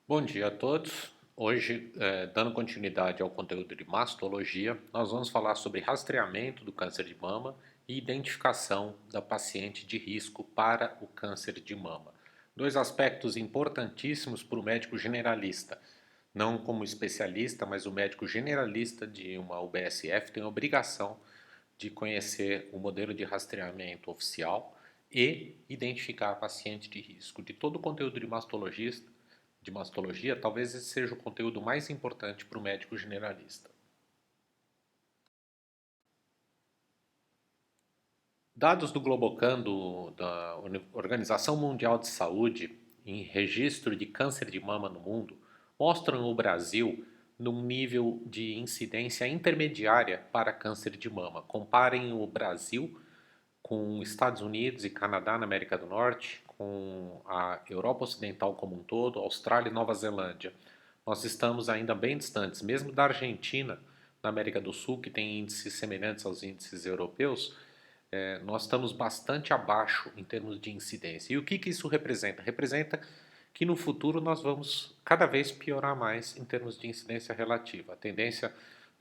Bom dia a todos. Hoje, dando continuidade ao conteúdo de mastologia, nós vamos falar sobre rastreamento do câncer de mama e identificação da paciente de risco para o câncer de mama. Dois aspectos importantíssimos para o médico generalista. Não como especialista, mas o médico generalista de uma UBSF tem a obrigação de conhecer o modelo de rastreamento oficial e identificar a paciente de risco. De todo o conteúdo de mastologia, talvez esse seja o conteúdo mais importante para o médico generalista. Dados do Globocan, da Organização Mundial de Saúde, em registro de câncer de mama no mundo, mostram o Brasil num nível de incidência intermediária para câncer de mama. Comparem o Brasil com Estados Unidos e Canadá na América do Norte, com a Europa Ocidental como um todo, Austrália e Nova Zelândia. Nós estamos ainda bem distantes, mesmo da Argentina, na América do Sul, que tem índices semelhantes aos índices europeus, nós estamos bastante abaixo em termos de incidência. E o que isso representa? Representa que no futuro nós vamos cada vez piorar mais em termos de incidência relativa. A tendência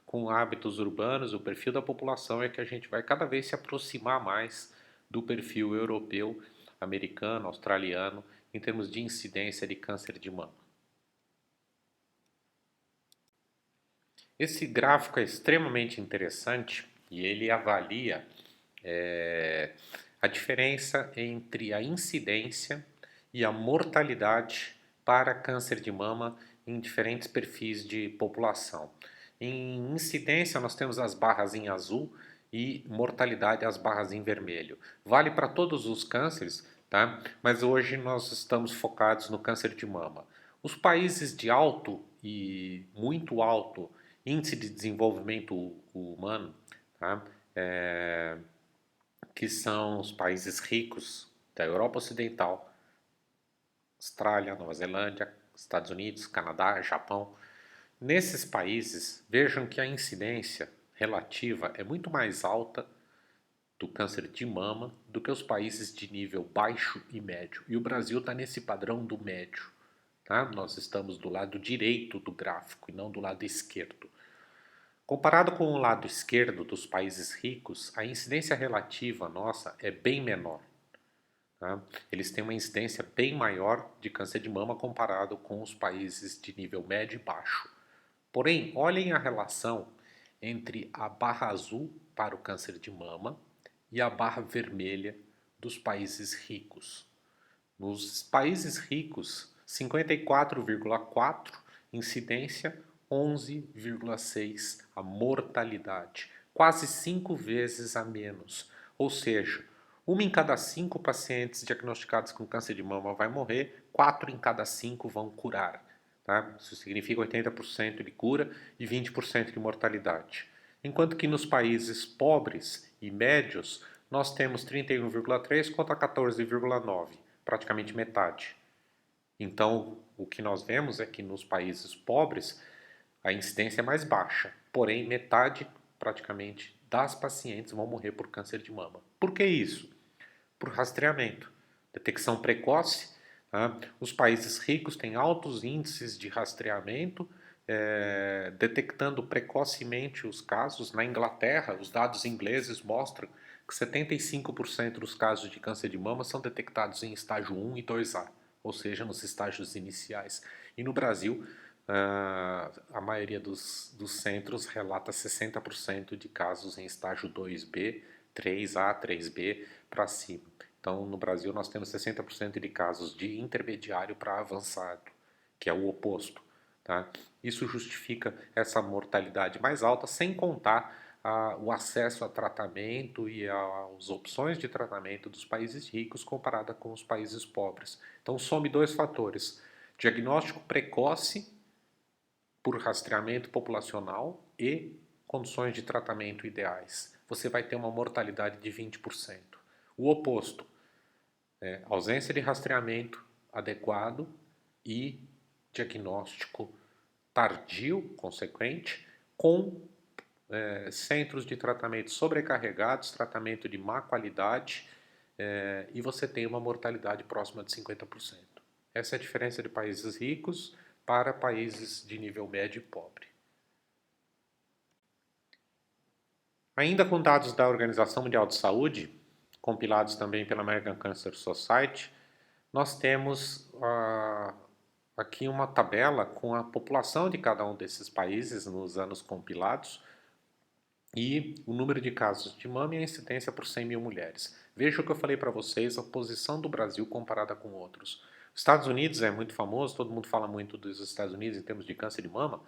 com hábitos urbanos, o perfil da população é que a gente vai cada vez se aproximar mais do perfil europeu, americano, australiano, em termos de incidência de câncer de mama. Esse gráfico é extremamente interessante e ele avalia a diferença entre a incidência e a mortalidade para câncer de mama em diferentes perfis de população. Em incidência, nós temos as barras em azul e mortalidade as barras em vermelho. Vale para todos os cânceres, tá? Mas hoje nós estamos focados no câncer de mama. Os países de alto e muito alto índice de desenvolvimento humano, tá? Que são os países ricos da Europa Ocidental, Austrália, Nova Zelândia, Estados Unidos, Canadá, Japão. Nesses países, vejam que a incidência relativa é muito mais alta do câncer de mama do que os países de nível baixo e médio. E o Brasil está nesse padrão do médio. Tá? Nós estamos do lado direito do gráfico e não do lado esquerdo. Comparado com o lado esquerdo dos países ricos, a incidência relativa nossa é bem menor. Tá? Eles têm uma incidência bem maior de câncer de mama comparado com os países de nível médio e baixo. Porém, olhem a relação entre a barra azul para o câncer de mama e a barra vermelha dos países ricos. Nos países ricos, 54,4 incidência, 11,6 a mortalidade, quase 5 vezes a menos. Ou seja, uma em cada 5 pacientes diagnosticados com câncer de mama vai morrer, 4 em cada 5 vão curar. Tá? Isso significa 80% de cura e 20% de mortalidade. Enquanto que nos países pobres e médios, nós temos 31,3 contra 14,9, praticamente metade. Então, o que nós vemos é que nos países pobres a incidência é mais baixa, porém metade praticamente das pacientes vão morrer por câncer de mama. Por que isso? Por rastreamento, detecção precoce. Tá? Os países ricos têm altos índices de rastreamento, detectando precocemente os casos. Na Inglaterra, os dados ingleses mostram que 75% dos casos de câncer de mama são detectados em estágio 1 e 2A, ou seja, nos estágios iniciais. E no Brasil, a maioria dos centros relata 60% de casos em estágio 2B, 3A, 3B para cima. Então, no Brasil, nós temos 60% de casos de intermediário para avançado, que é o oposto. Tá? Isso justifica essa mortalidade mais alta, sem contar o acesso a tratamento e as opções de tratamento dos países ricos comparada com os países pobres. Então, some dois fatores: diagnóstico precoce por rastreamento populacional e condições de tratamento ideais. Você vai ter uma mortalidade de 20%. O oposto, ausência de rastreamento adequado e diagnóstico tardio, consequente, com centros de tratamento sobrecarregados, tratamento de má qualidade, e você tem uma mortalidade próxima de 50%. Essa é a diferença de países ricos para países de nível médio e pobre. Ainda com dados da Organização Mundial de Saúde, compilados também pela American Cancer Society, nós temos aqui uma tabela com a população de cada um desses países nos anos compilados e o número de casos de mama e a incidência por 100 mil mulheres. Veja o que eu falei para vocês, a posição do Brasil comparada com outros. Os Estados Unidos é muito famoso, todo mundo fala muito dos Estados Unidos em termos de câncer de mama,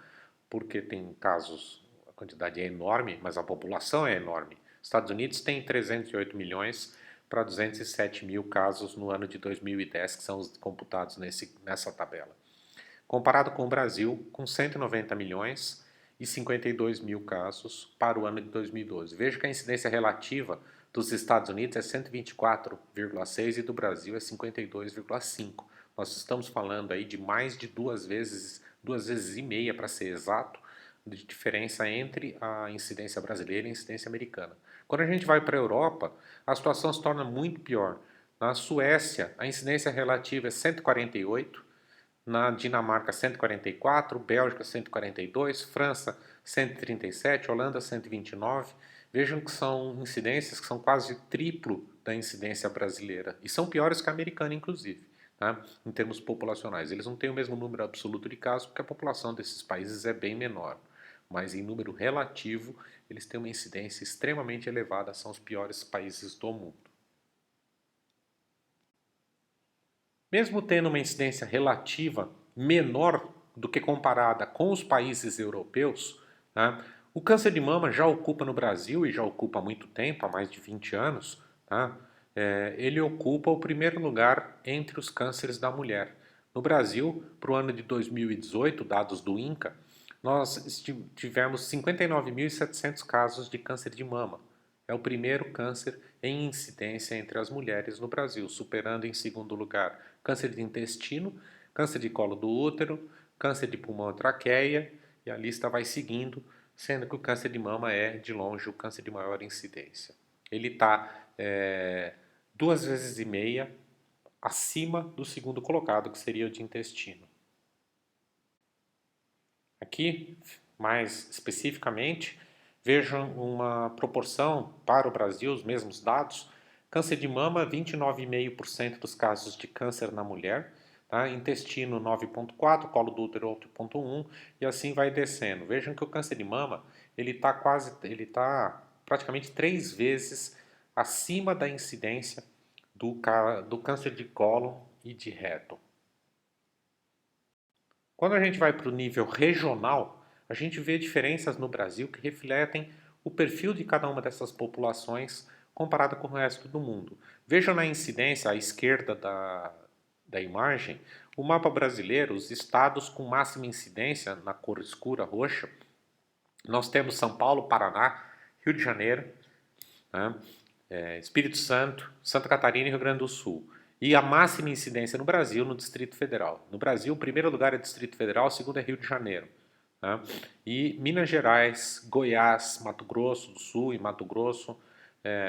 porque tem casos, a quantidade é enorme, mas a população é enorme. Os Estados Unidos tem 308 milhões para 207 mil casos no ano de 2010, que são os computados nessa tabela. Comparado com o Brasil, com 190 milhões e 52 mil casos para o ano de 2012. Veja que a incidência relativa dos Estados Unidos é 124,6 e do Brasil é 52,5. Nós estamos falando aí de mais de duas vezes e meia, para ser exato, de diferença entre a incidência brasileira e a incidência americana. Quando a gente vai para a Europa, a situação se torna muito pior. Na Suécia, a incidência relativa é 148, na Dinamarca 144, Bélgica 142, França 137, Holanda 129. Vejam que são incidências que são quase triplo da incidência brasileira e são piores que a americana, inclusive, tá? Em termos populacionais. Eles não têm o mesmo número absoluto de casos porque a população desses países é bem menor, mas em número relativo eles têm uma incidência extremamente elevada, são os piores países do mundo. Mesmo tendo uma incidência relativa menor do que comparada com os países europeus, tá? O câncer de mama já ocupa no Brasil, e já ocupa há muito tempo, há mais de 20 anos, tá? Ele ocupa o primeiro lugar entre os cânceres da mulher. No Brasil, para o ano de 2018, dados do INCA, nós tivemos 59.700 casos de câncer de mama. É o primeiro câncer em incidência entre as mulheres no Brasil, superando em segundo lugar câncer de intestino, câncer de colo do útero, câncer de pulmão e traqueia, e a lista vai seguindo, sendo que o câncer de mama é, de longe, o câncer de maior incidência. Ele está 2,5 vezes acima do segundo colocado, que seria o de intestino. Aqui, mais especificamente, vejam uma proporção para o Brasil, os mesmos dados. Câncer de mama, 29,5% dos casos de câncer na mulher. Tá? Intestino, 9,4%, colo do útero, 8,1%, e assim vai descendo. Vejam que o câncer de mama ele está praticamente 3 vezes acima da incidência do câncer de cólon e de reto. Quando a gente vai para o nível regional, a gente vê diferenças no Brasil que refletem o perfil de cada uma dessas populações comparado com o resto do mundo. Vejam na incidência à esquerda da imagem, o mapa brasileiro, os estados com máxima incidência na cor escura roxa. Nós temos São Paulo, Paraná, Rio de Janeiro, né, Espírito Santo, Santa Catarina e Rio Grande do Sul. E a máxima incidência no Brasil, no Distrito Federal. No Brasil, o primeiro lugar é Distrito Federal, o segundo é Rio de Janeiro. Né? E Minas Gerais, Goiás, Mato Grosso do Sul e Mato Grosso,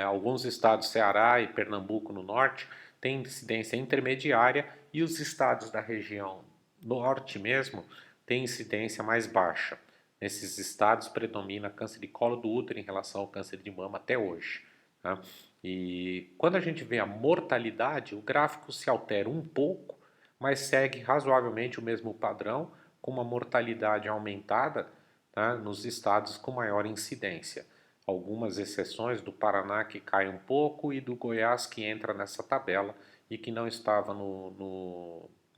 alguns estados, Ceará e Pernambuco no norte, têm incidência intermediária e os estados da região norte mesmo têm incidência mais baixa. Nesses estados predomina câncer de colo do útero em relação ao câncer de mama até hoje. Tá? E quando a gente vê a mortalidade, o gráfico se altera um pouco, mas segue razoavelmente o mesmo padrão, com uma mortalidade aumentada, tá, nos estados com maior incidência. Algumas exceções do Paraná que cai um pouco e do Goiás que entra nessa tabela e que não estava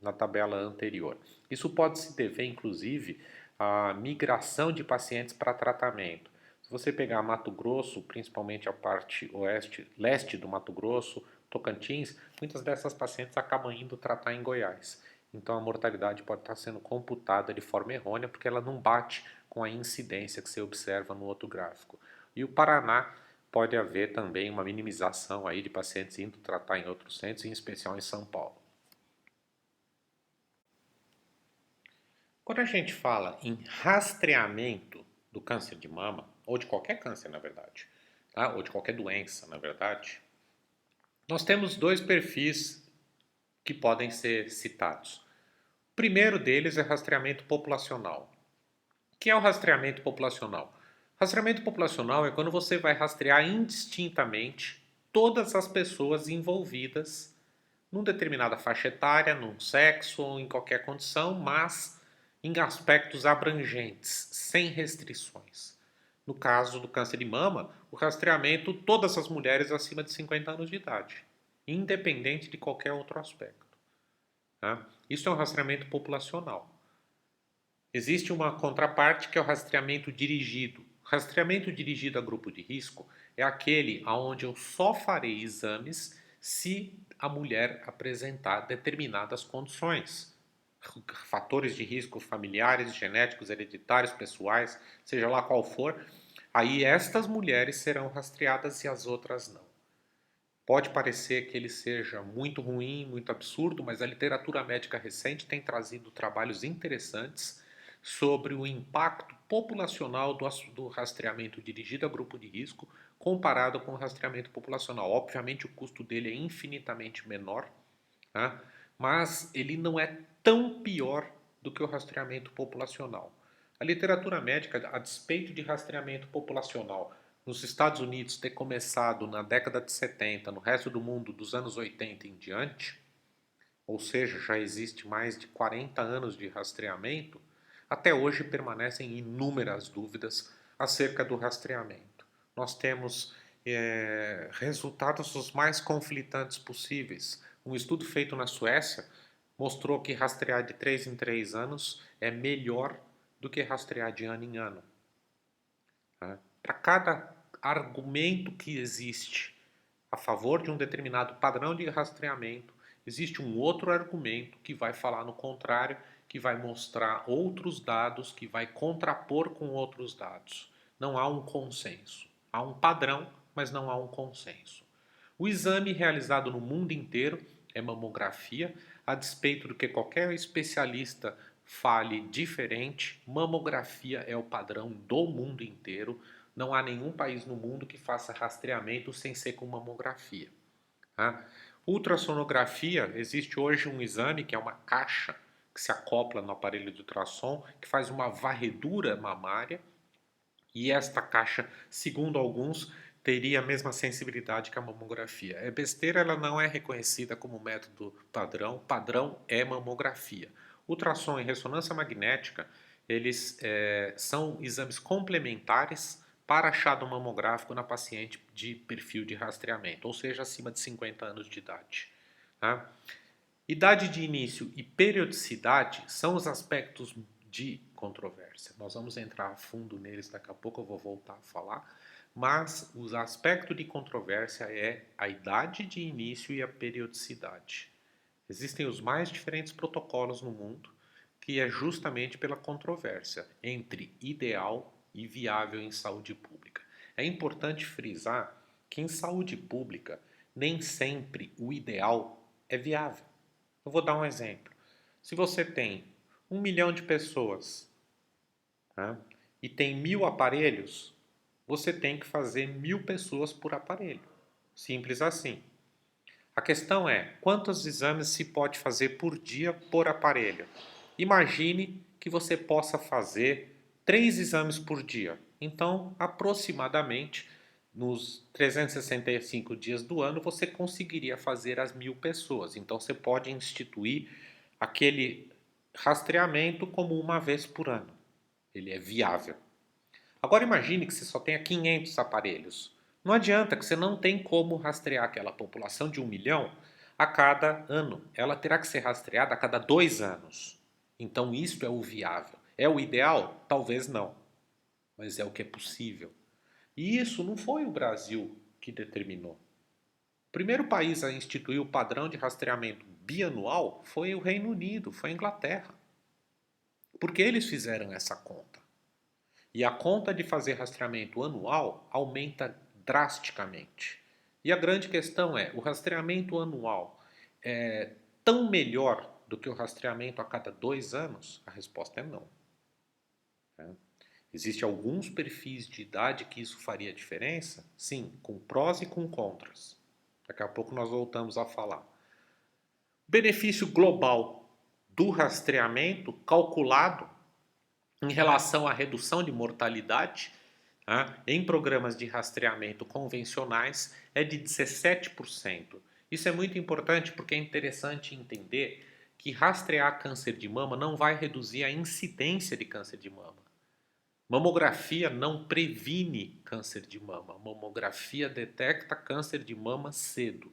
na tabela anterior. Isso pode se dever, inclusive, à migração de pacientes para tratamento. Se você pegar Mato Grosso, principalmente a parte leste do Mato Grosso, Tocantins, muitas dessas pacientes acabam indo tratar em Goiás. Então a mortalidade pode estar sendo computada de forma errônea porque ela não bate com a incidência que você observa no outro gráfico. E o Paraná pode haver também uma minimização aí de pacientes indo tratar em outros centros, em especial em São Paulo. Quando a gente fala em rastreamento do câncer de mama, ou de qualquer câncer, na verdade, tá? Ou de qualquer doença, na verdade, nós temos dois perfis que podem ser citados. O primeiro deles é rastreamento populacional. O que é o rastreamento populacional? Rastreamento populacional é quando você vai rastrear indistintamente todas as pessoas envolvidas numa determinada faixa etária, num sexo ou em qualquer condição, mas em aspectos abrangentes, sem restrições. No caso do câncer de mama, o rastreamento todas as mulheres acima de 50 anos de idade, independente de qualquer outro aspecto. Tá? Isso é um rastreamento populacional. Existe uma contraparte que é o rastreamento dirigido. Rastreamento dirigido a grupo de risco é aquele onde eu só farei exames se a mulher apresentar determinadas condições. Fatores de risco familiares, genéticos, hereditários, pessoais, seja lá qual for. Aí estas mulheres serão rastreadas e as outras não. Pode parecer que ele seja muito ruim, muito absurdo, mas a literatura médica recente tem trazido trabalhos interessantes sobre o impacto populacional do rastreamento dirigido a grupo de risco comparado com o rastreamento populacional. Obviamente, o custo dele é infinitamente menor, tá? Mas ele não é tão pior do que o rastreamento populacional. A literatura médica, a despeito de rastreamento populacional nos Estados Unidos ter começado na década de 70, no resto do mundo dos anos 80 em diante, ou seja, já existe mais de 40 anos de rastreamento, até hoje permanecem inúmeras dúvidas acerca do rastreamento. Nós temos resultados os mais conflitantes possíveis. Um estudo feito na Suécia mostrou que rastrear de 3 em 3 anos é melhor do que rastrear de ano em ano. Tá? Para cada argumento que existe a favor de um determinado padrão de rastreamento, existe um outro argumento que vai falar no contrário, que vai mostrar outros dados, que vai contrapor com outros dados. Não há um consenso. Há um padrão, mas não há um consenso. O exame realizado no mundo inteiro é mamografia, a despeito do que qualquer especialista fale diferente, mamografia é o padrão do mundo inteiro. Não há nenhum país no mundo que faça rastreamento sem ser com mamografia. Tá? Ultrassonografia, existe hoje um exame que é uma caixa que se acopla no aparelho de ultrassom, que faz uma varredura mamária, e esta caixa, segundo alguns, teria a mesma sensibilidade que a mamografia. É besteira, ela não é reconhecida como método padrão. Padrão é mamografia. Ultrassom e ressonância magnética, eles são exames complementares para achado mamográfico na paciente de perfil de rastreamento, ou seja, acima de 50 anos de idade. Tá? Idade de início e periodicidade são os aspectos de controvérsia. Nós vamos entrar a fundo neles daqui a pouco, eu vou voltar a falar. Mas o aspecto de controvérsia é a idade de início e a periodicidade. Existem os mais diferentes protocolos no mundo, que é justamente pela controvérsia entre ideal e viável em saúde pública. É importante frisar que em saúde pública nem sempre o ideal é viável. Eu vou dar um exemplo. Se você tem 1 milhão de pessoas, tá, e tem 1.000 aparelhos, você tem que fazer 1.000 pessoas por aparelho. Simples assim. A questão é, quantos exames se pode fazer por dia por aparelho? Imagine que você possa fazer 3 exames por dia. Então, aproximadamente, nos 365 dias do ano, você conseguiria fazer as 1.000 pessoas. Então, você pode instituir aquele rastreamento como uma vez por ano. Ele é viável. Agora imagine que você só tenha 500 aparelhos. Não adianta que você não tem como rastrear aquela população de 1 milhão a cada ano. Ela terá que ser rastreada a cada 2 anos. Então isto é o viável. É o ideal? Talvez não. Mas é o que é possível. E isso não foi o Brasil que determinou. O primeiro país a instituir o padrão de rastreamento bianual foi o Reino Unido, foi a Inglaterra. Porque eles fizeram essa conta. E a conta de fazer rastreamento anual aumenta drasticamente. E a grande questão é: o rastreamento anual é tão melhor do que o rastreamento a cada 2 anos? A resposta é não. Né? Existem alguns perfis de idade que isso faria diferença? Sim, com prós e com contras. Daqui a pouco nós voltamos a falar. Benefício global do rastreamento calculado em relação à redução de mortalidade, tá, em programas de rastreamento convencionais é de 17%. Isso é muito importante porque é interessante entender que rastrear câncer de mama não vai reduzir a incidência de câncer de mama. Mamografia não previne câncer de mama. Mamografia detecta câncer de mama cedo.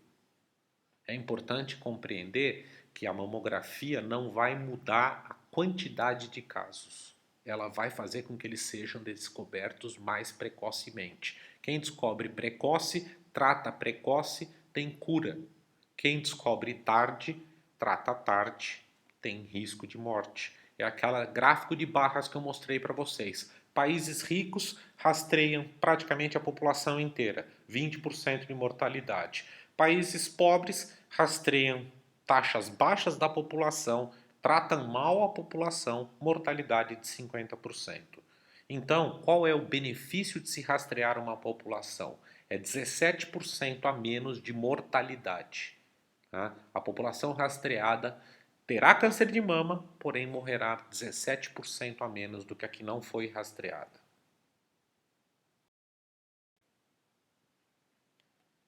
É importante compreender que a mamografia não vai mudar a quantidade de casos. Ela vai fazer com que eles sejam descobertos mais precocemente. Quem descobre precoce, trata precoce, tem cura. Quem descobre tarde, trata tarde, tem risco de morte. É aquele gráfico de barras que eu mostrei para vocês. Países ricos rastreiam praticamente a população inteira, 20% de mortalidade. Países pobres rastreiam taxas baixas da população, tratam mal a população, mortalidade de 50%. Então, qual é o benefício de se rastrear uma população? É 17% a menos de mortalidade. Tá? A população rastreada terá câncer de mama, porém morrerá 17% a menos do que a que não foi rastreada.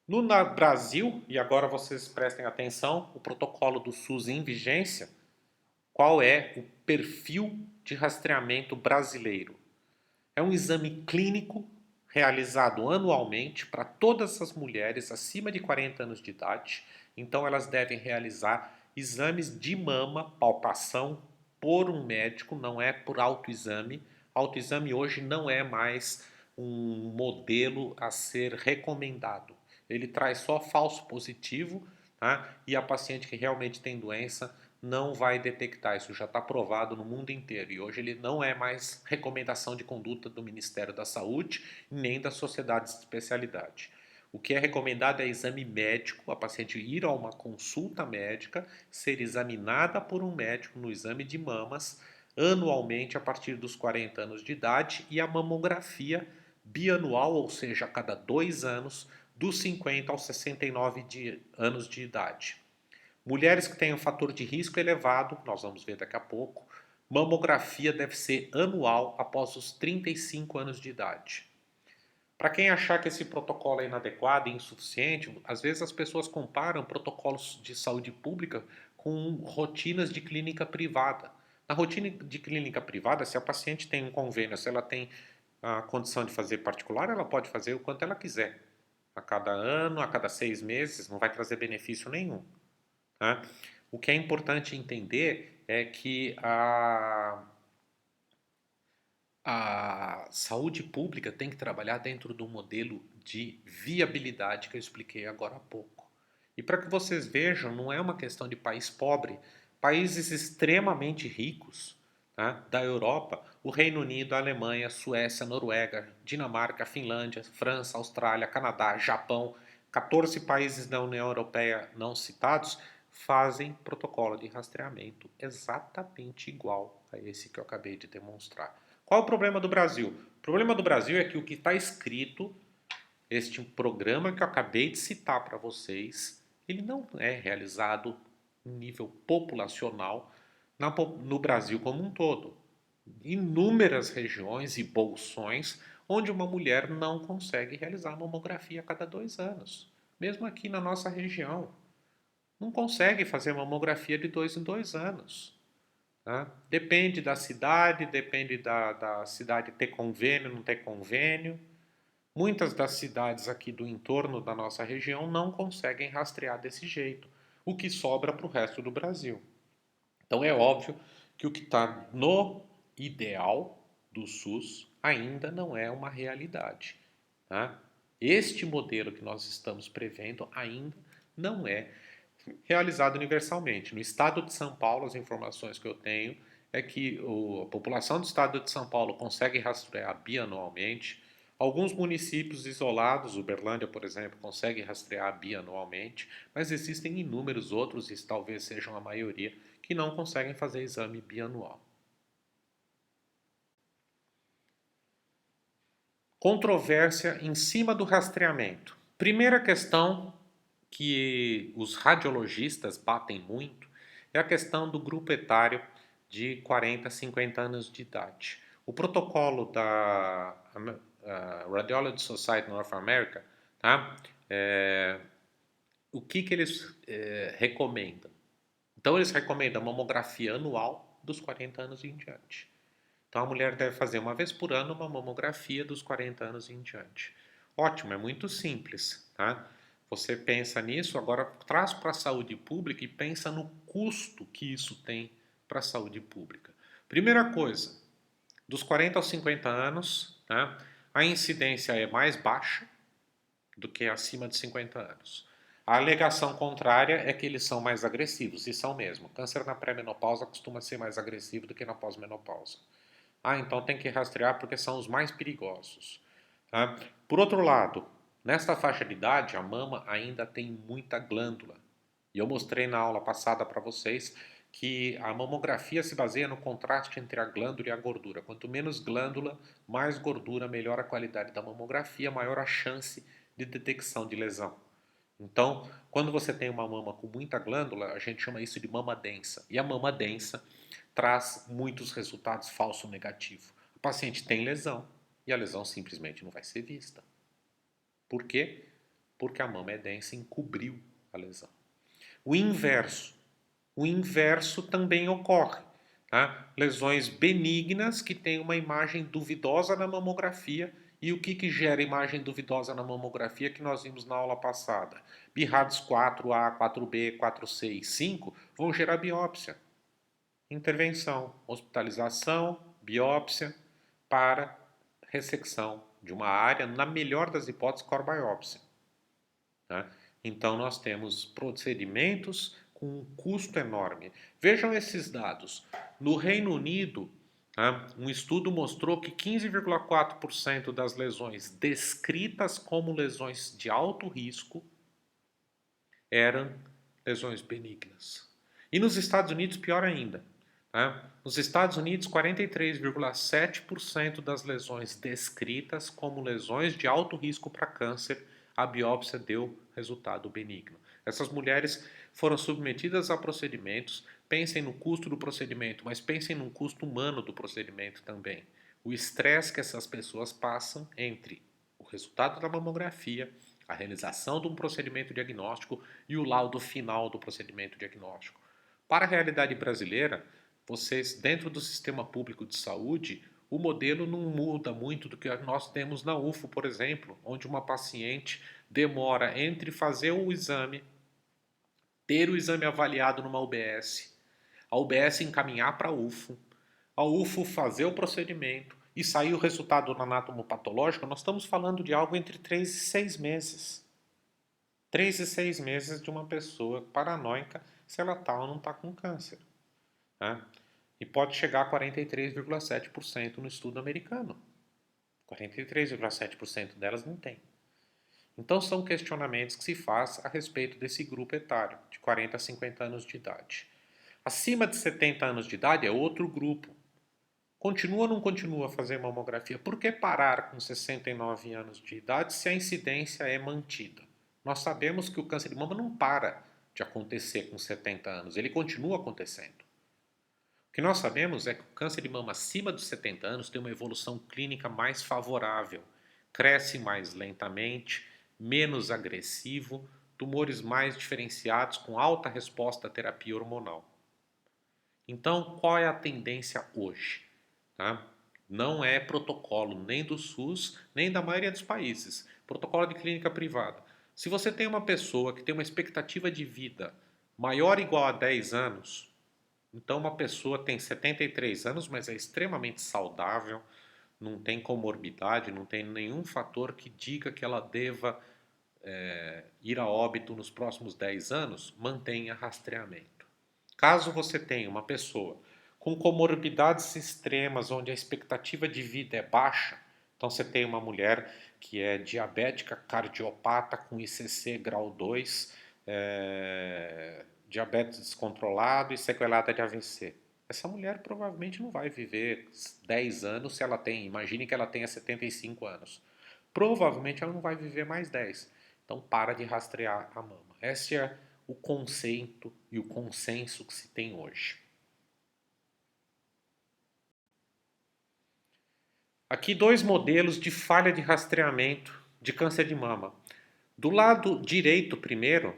No Brasil, e agora vocês prestem atenção, o protocolo do SUS em vigência, qual é o perfil de rastreamento brasileiro? É um exame clínico realizado anualmente para todas as mulheres acima de 40 anos de idade. Então, elas devem realizar exames de mama, palpação, por um médico, não é por autoexame. Autoexame hoje não é mais um modelo a ser recomendado. Ele traz só falso positivo, tá? E a paciente que realmente tem doença não vai detectar. Isso já está provado no mundo inteiro. E hoje ele não é mais recomendação de conduta do Ministério da Saúde nem das sociedades de especialidade. O que é recomendado é exame médico, a paciente ir a uma consulta médica, ser examinada por um médico no exame de mamas anualmente a partir dos 40 anos de idade e a mamografia bianual, ou seja, a cada 2 anos, dos 50 aos 69 anos de idade. Mulheres que têm um fator de risco elevado, nós vamos ver daqui a pouco, mamografia deve ser anual após os 35 anos de idade. Para quem achar que esse protocolo é inadequado e insuficiente, às vezes as pessoas comparam protocolos de saúde pública com rotinas de clínica privada. Na rotina de clínica privada, se a paciente tem um convênio, se ela tem a condição de fazer particular, ela pode fazer o quanto ela quiser. A cada ano, a cada 6 meses, não vai trazer benefício nenhum. Tá? O que é importante entender é que a saúde pública tem que trabalhar dentro do modelo de viabilidade que eu expliquei agora há pouco. E para que vocês vejam, não é uma questão de país pobre. Países extremamente ricos, tá, da Europa, o Reino Unido, a Alemanha, Suécia, Noruega, Dinamarca, Finlândia, França, Austrália, Canadá, Japão, 14 países da União Europeia não citados, fazem protocolo de rastreamento exatamente igual a esse que eu acabei de demonstrar. Qual é o problema do Brasil? O problema do Brasil é que o que está escrito, este programa que eu acabei de citar para vocês, ele não é realizado em nível populacional no Brasil como um todo. Inúmeras regiões e bolsões onde uma mulher não consegue realizar mamografia a cada 2 anos. Mesmo aqui na nossa região, não consegue fazer mamografia de 2 em 2 anos. Tá? Depende da cidade, depende da cidade ter convênio, não ter convênio. Muitas das cidades aqui do entorno da nossa região não conseguem rastrear desse jeito, o que sobra para o resto do Brasil. Então é óbvio que o que está no ideal do SUS ainda não é uma realidade. Tá? Este modelo que nós estamos prevendo ainda não é realizado universalmente. No estado de São Paulo, as informações que eu tenho é que a população do estado de São Paulo consegue rastrear bianualmente. Alguns municípios isolados, Uberlândia, por exemplo, consegue rastrear bianualmente, mas existem inúmeros outros, e talvez sejam a maioria, que não conseguem fazer exame bianual. Controvérsia em cima do rastreamento. Primeira questão que os radiologistas batem muito é a questão do grupo etário de 40 a 50 anos de idade. O protocolo da Radiology Society North America, tá? O que eles recomendam? Então, eles recomendam mamografia anual dos 40 anos em diante. Então, a mulher deve fazer uma vez por ano uma mamografia dos 40 anos em diante. Ótimo, é muito simples, tá? Você pensa nisso, agora traz para a saúde pública e pensa no custo que isso tem para a saúde pública. Primeira coisa, dos 40 aos 50 anos, tá? A incidência é mais baixa do que acima de 50 anos. A alegação contrária é que eles são mais agressivos, e são mesmo. Câncer na pré-menopausa costuma ser mais agressivo do que na pós-menopausa. Então tem que rastrear porque são os mais perigosos. Tá? Por outro lado, nesta faixa de idade, a mama ainda tem muita glândula. E eu mostrei na aula passada para vocês que a mamografia se baseia no contraste entre a glândula e a gordura. Quanto menos glândula, mais gordura, melhor a qualidade da mamografia, maior a chance de detecção de lesão. Então, quando você tem uma mama com muita glândula, a gente chama isso de mama densa. E a mama densa traz muitos resultados falso negativo. O paciente tem lesão e a lesão simplesmente não vai ser vista. Por quê? Porque a mama é densa e encobriu a lesão. O inverso também ocorre. Tá? Lesões benignas que têm uma imagem duvidosa na mamografia. E o que gera imagem duvidosa na mamografia que nós vimos na aula passada? BIRADS 4A, 4B, 4C e 5 vão gerar biópsia. Intervenção, hospitalização, biópsia para ressecção de uma área, na melhor das hipóteses, core biópsia. Tá? Então, nós temos procedimentos com um custo enorme. Vejam esses dados. No Reino Unido, tá? Um estudo mostrou que 15,4% das lesões descritas como lesões de alto risco eram lesões benignas. E nos Estados Unidos, pior ainda. Tá? Nos Estados Unidos, 43,7% das lesões descritas como lesões de alto risco para câncer, a biópsia deu resultado benigno. Essas mulheres foram submetidas a procedimentos. Pensem no custo do procedimento, mas pensem no custo humano do procedimento também. O estresse que essas pessoas passam entre o resultado da mamografia, a realização de um procedimento diagnóstico e o laudo final do procedimento diagnóstico. Para a realidade brasileira, vocês, dentro do sistema público de saúde, o modelo não muda muito do que nós temos na UFO, por exemplo, onde uma paciente demora entre fazer o exame, ter o exame avaliado numa UBS, a UBS encaminhar para a UFO fazer o procedimento e sair o resultado do anatomopatológico. Nós estamos falando de algo entre 3 e 6 meses. 3 e 6 meses de uma pessoa paranoica se ela está ou não está com câncer. Né? E pode chegar a 43,7% no estudo americano. 43,7% delas não tem. Então são questionamentos que se faz a respeito desse grupo etário, de 40 a 50 anos de idade. Acima de 70 anos de idade é outro grupo. Continua ou não continua a fazer mamografia? Por que parar com 69 anos de idade se a incidência é mantida? Nós sabemos que o câncer de mama não para de acontecer com 70 anos, ele continua acontecendo. O que nós sabemos é que o câncer de mama acima dos 70 anos tem uma evolução clínica mais favorável, cresce mais lentamente, menos agressivo, tumores mais diferenciados com alta resposta à terapia hormonal. Então, qual é a tendência hoje? Tá? Não é protocolo nem do SUS, nem da maioria dos países. Protocolo de clínica privada. Se você tem uma pessoa que tem uma expectativa de vida maior ou igual a 10 anos, então uma pessoa tem 73 anos, mas é extremamente saudável, não tem comorbidade, não tem nenhum fator que diga que ela deva ir a óbito nos próximos 10 anos, mantenha rastreamento. Caso você tenha uma pessoa com comorbidades extremas, onde a expectativa de vida é baixa, então você tem uma mulher que é diabética cardiopata com ICC grau 2, diabetes descontrolado e sequelada de AVC. Essa mulher provavelmente não vai viver 10 anos se ela tem, imagine que ela tenha 75 anos. Provavelmente ela não vai viver mais 10. Então para de rastrear a mama. Esse é o conceito e o consenso que se tem hoje. Aqui dois modelos de falha de rastreamento de câncer de mama. Do lado direito primeiro,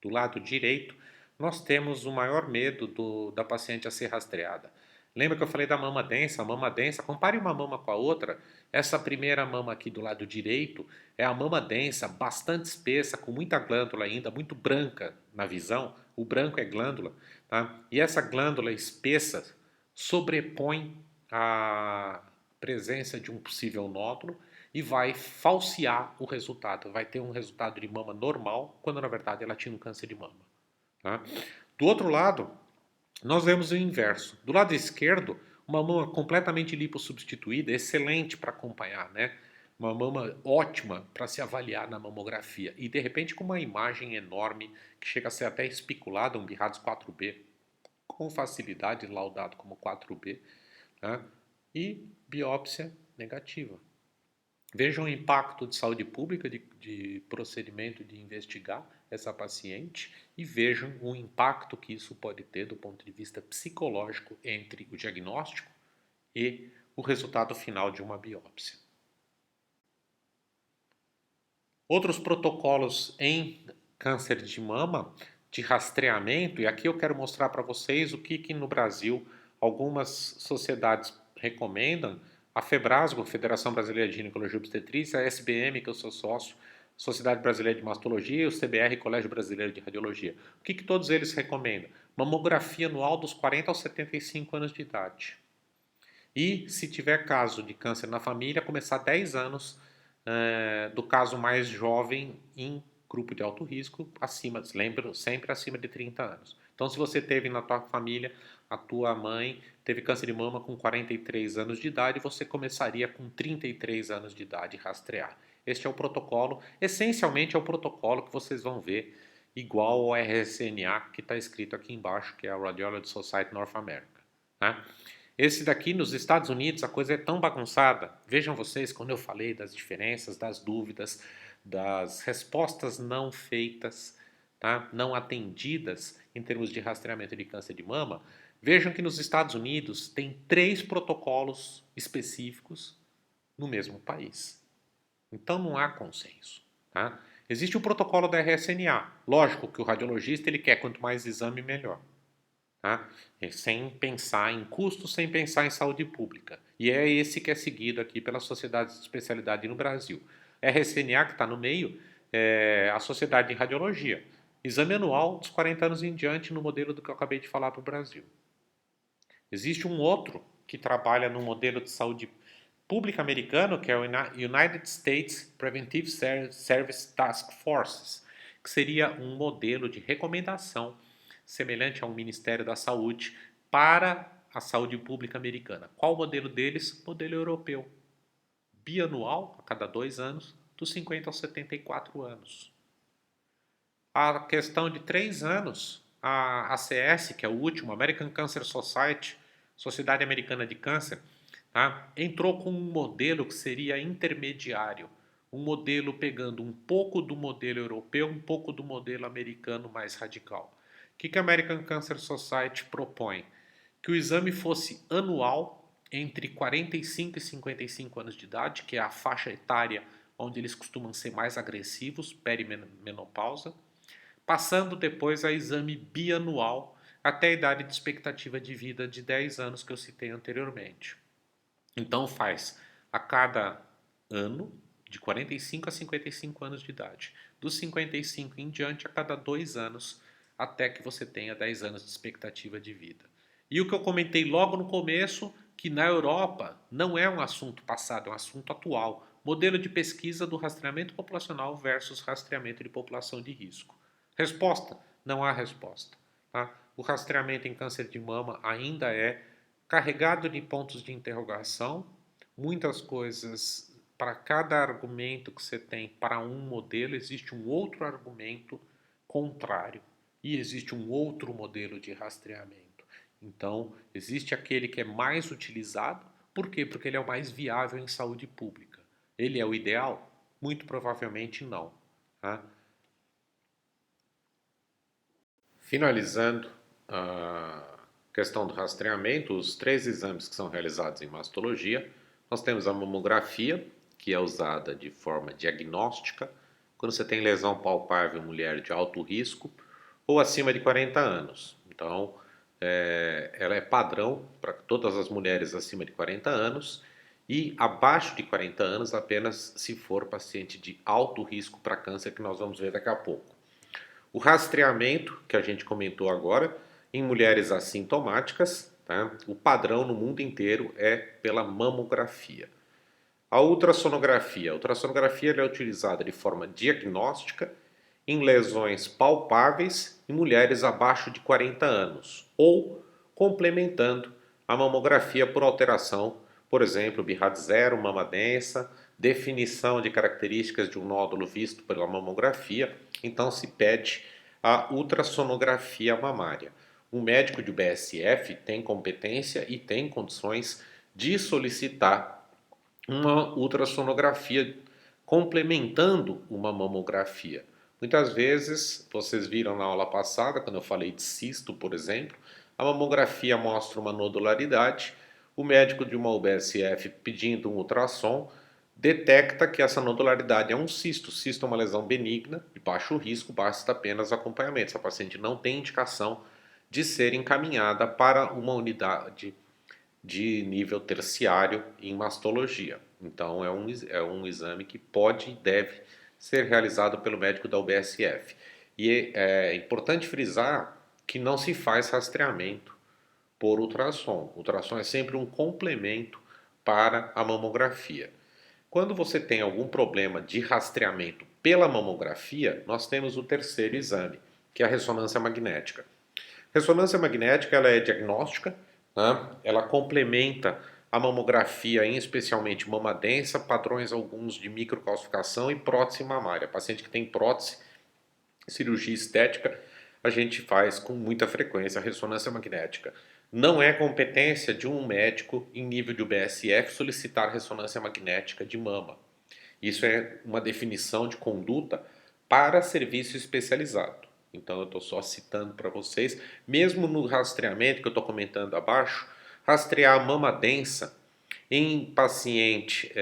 do lado direito, nós temos o maior medo da paciente a ser rastreada. Lembra que eu falei da mama densa? A mama densa, compare uma mama com a outra. Essa primeira mama aqui do lado direito é a mama densa, bastante espessa, com muita glândula ainda, muito branca na visão. O branco é glândula, tá? E essa glândula espessa sobrepõe a presença de um possível nódulo e vai falsear o resultado. Vai ter um resultado de mama normal, quando na verdade ela tinha um câncer de mama. Tá? Do outro lado, nós vemos o inverso. Do lado esquerdo, uma mama completamente lipossubstituída, excelente para acompanhar, né? Uma mama ótima para se avaliar na mamografia. E de repente com uma imagem enorme, que chega a ser até especulada, um BIRADS 4B, com facilidade, laudado como 4B, né? E biópsia negativa. Vejam o impacto de saúde pública de procedimento de investigar essa paciente e vejam o impacto que isso pode ter do ponto de vista psicológico entre o diagnóstico e o resultado final de uma biópsia. Outros protocolos em câncer de mama, de rastreamento, e aqui eu quero mostrar para vocês o que no Brasil algumas sociedades recomendam. A FEBRASGO, Federação Brasileira de Ginecologia e Obstetrícia, a SBM, que eu sou sócio, Sociedade Brasileira de Mastologia e o CBR, Colégio Brasileiro de Radiologia. O que todos eles recomendam? Mamografia anual dos 40 aos 75 anos de idade. E, se tiver caso de câncer na família, começar 10 anos do caso mais jovem em grupo de alto risco, acima, lembro, sempre acima de 30 anos. Então, se você teve na tua família, a tua mãe teve câncer de mama com 43 anos de idade, você começaria com 33 anos de idade rastrear. Este é o protocolo, essencialmente é o protocolo que vocês vão ver igual ao RSNA que está escrito aqui embaixo, que é a Radiology Society North America. Né? Esse daqui nos Estados Unidos a coisa é tão bagunçada. Vejam vocês quando eu falei das diferenças, das dúvidas, das respostas não feitas, tá? Não atendidas em termos de rastreamento de câncer de mama. Vejam que nos Estados Unidos tem 3 protocolos específicos no mesmo país. Então não há consenso. Tá? Existe o protocolo da RSNA. Lógico que o radiologista ele quer quanto mais exame, melhor. Tá? Sem pensar em custos, sem pensar em saúde pública. E é esse que é seguido aqui pelas sociedades de especialidade no Brasil. RSNA, que está no meio, é a Sociedade de Radiologia. Exame anual dos 40 anos em diante no modelo do que eu acabei de falar para o Brasil. Existe um outro que trabalha no modelo de saúde pública americano, que é o United States Preventive Service Task Forces, que seria um modelo de recomendação semelhante ao Ministério da Saúde para a saúde pública americana. Qual o modelo deles? Modelo europeu. Bianual, a cada 2 anos, dos 50 aos 74 anos. A questão de 3 anos, a ACS, que é o último, American Cancer Society, Sociedade Americana de Câncer, tá? Entrou com um modelo que seria intermediário. Um modelo pegando um pouco do modelo europeu, um pouco do modelo americano mais radical. O que a American Cancer Society propõe? Que o exame fosse anual entre 45 e 55 anos de idade, que é a faixa etária onde eles costumam ser mais agressivos, perimenopausa, passando depois a exame bianual até a idade de expectativa de vida de 10 anos que eu citei anteriormente. Então faz a cada ano, de 45 a 55 anos de idade. Dos 55 em diante, a cada 2 anos, até que você tenha 10 anos de expectativa de vida. E o que eu comentei logo no começo, que na Europa não é um assunto passado, é um assunto atual. Modelo de pesquisa do rastreamento populacional versus rastreamento de população de risco. Resposta? Não há resposta. Tá? O rastreamento em câncer de mama ainda é carregado de pontos de interrogação, muitas coisas. Para cada argumento que você tem para um modelo, existe um outro argumento contrário e existe um outro modelo de rastreamento. Então, existe aquele que é mais utilizado, por quê? Porque ele é o mais viável em saúde pública. Ele é o ideal? Muito provavelmente não. Tá? Finalizando a questão do rastreamento, os 3 exames que são realizados em mastologia, nós temos a mamografia, que é usada de forma diagnóstica, quando você tem lesão palpável em mulher de alto risco ou acima de 40 anos. Então, ela é padrão para todas as mulheres acima de 40 anos e abaixo de 40 anos apenas se for paciente de alto risco para câncer, que nós vamos ver daqui a pouco. O rastreamento, que a gente comentou agora, em mulheres assintomáticas, tá? O padrão no mundo inteiro é pela mamografia. A ultrassonografia. A ultrassonografia é utilizada de forma diagnóstica em lesões palpáveis em mulheres abaixo de 40 anos ou complementando a mamografia por alteração, por exemplo, BIRAD0, mama densa, definição de características de um nódulo visto pela mamografia, então se pede a ultrassonografia mamária. Um médico de BSF tem competência e tem condições de solicitar uma ultrassonografia complementando uma mamografia. Muitas vezes, vocês viram na aula passada, quando eu falei de cisto, por exemplo, a mamografia mostra uma nodularidade, o médico de uma UBSF pedindo um ultrassom detecta que essa nodularidade é um cisto. Cisto é uma lesão benigna, de baixo risco, basta apenas acompanhamento. Essa paciente não tem indicação de ser encaminhada para uma unidade de nível terciário em mastologia. Então, é um exame que pode e deve ser realizado pelo médico da UBSF. E é importante frisar que não se faz rastreamento por ultrassom. O ultrassom é sempre um complemento para a mamografia. Quando você tem algum problema de rastreamento pela mamografia, nós temos o terceiro exame, que é a ressonância magnética. Ressonância magnética ela é diagnóstica, né? Ela complementa a mamografia, em especialmente mama densa, padrões alguns de microcalcificação e prótese mamária. Paciente que tem prótese, cirurgia estética, a gente faz com muita frequência a ressonância magnética. Não é competência de um médico em nível de UBSF solicitar ressonância magnética de mama. Isso é uma definição de conduta para serviço especializado. Então eu estou só citando para vocês, mesmo no rastreamento que eu estou comentando abaixo, rastrear a mama densa em paciente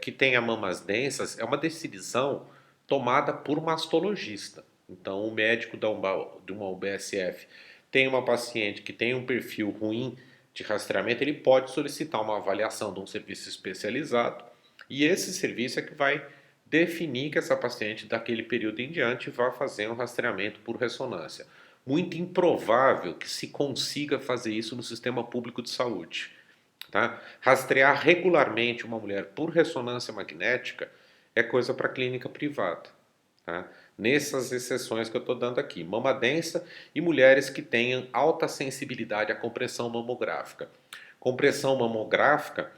que tenha mamas densas é uma decisão tomada por mastologista. Então o médico de uma UBSF tem uma paciente que tem um perfil ruim de rastreamento, ele pode solicitar uma avaliação de um serviço especializado e esse serviço é que vai definir que essa paciente daquele período em diante vai fazer um rastreamento por ressonância. Muito improvável que se consiga fazer isso no sistema público de saúde. Tá? Rastrear regularmente uma mulher por ressonância magnética é coisa para clínica privada. Tá? Nessas exceções que eu estou dando aqui, mama densa e mulheres que tenham alta sensibilidade à compressão mamográfica. Compressão mamográfica,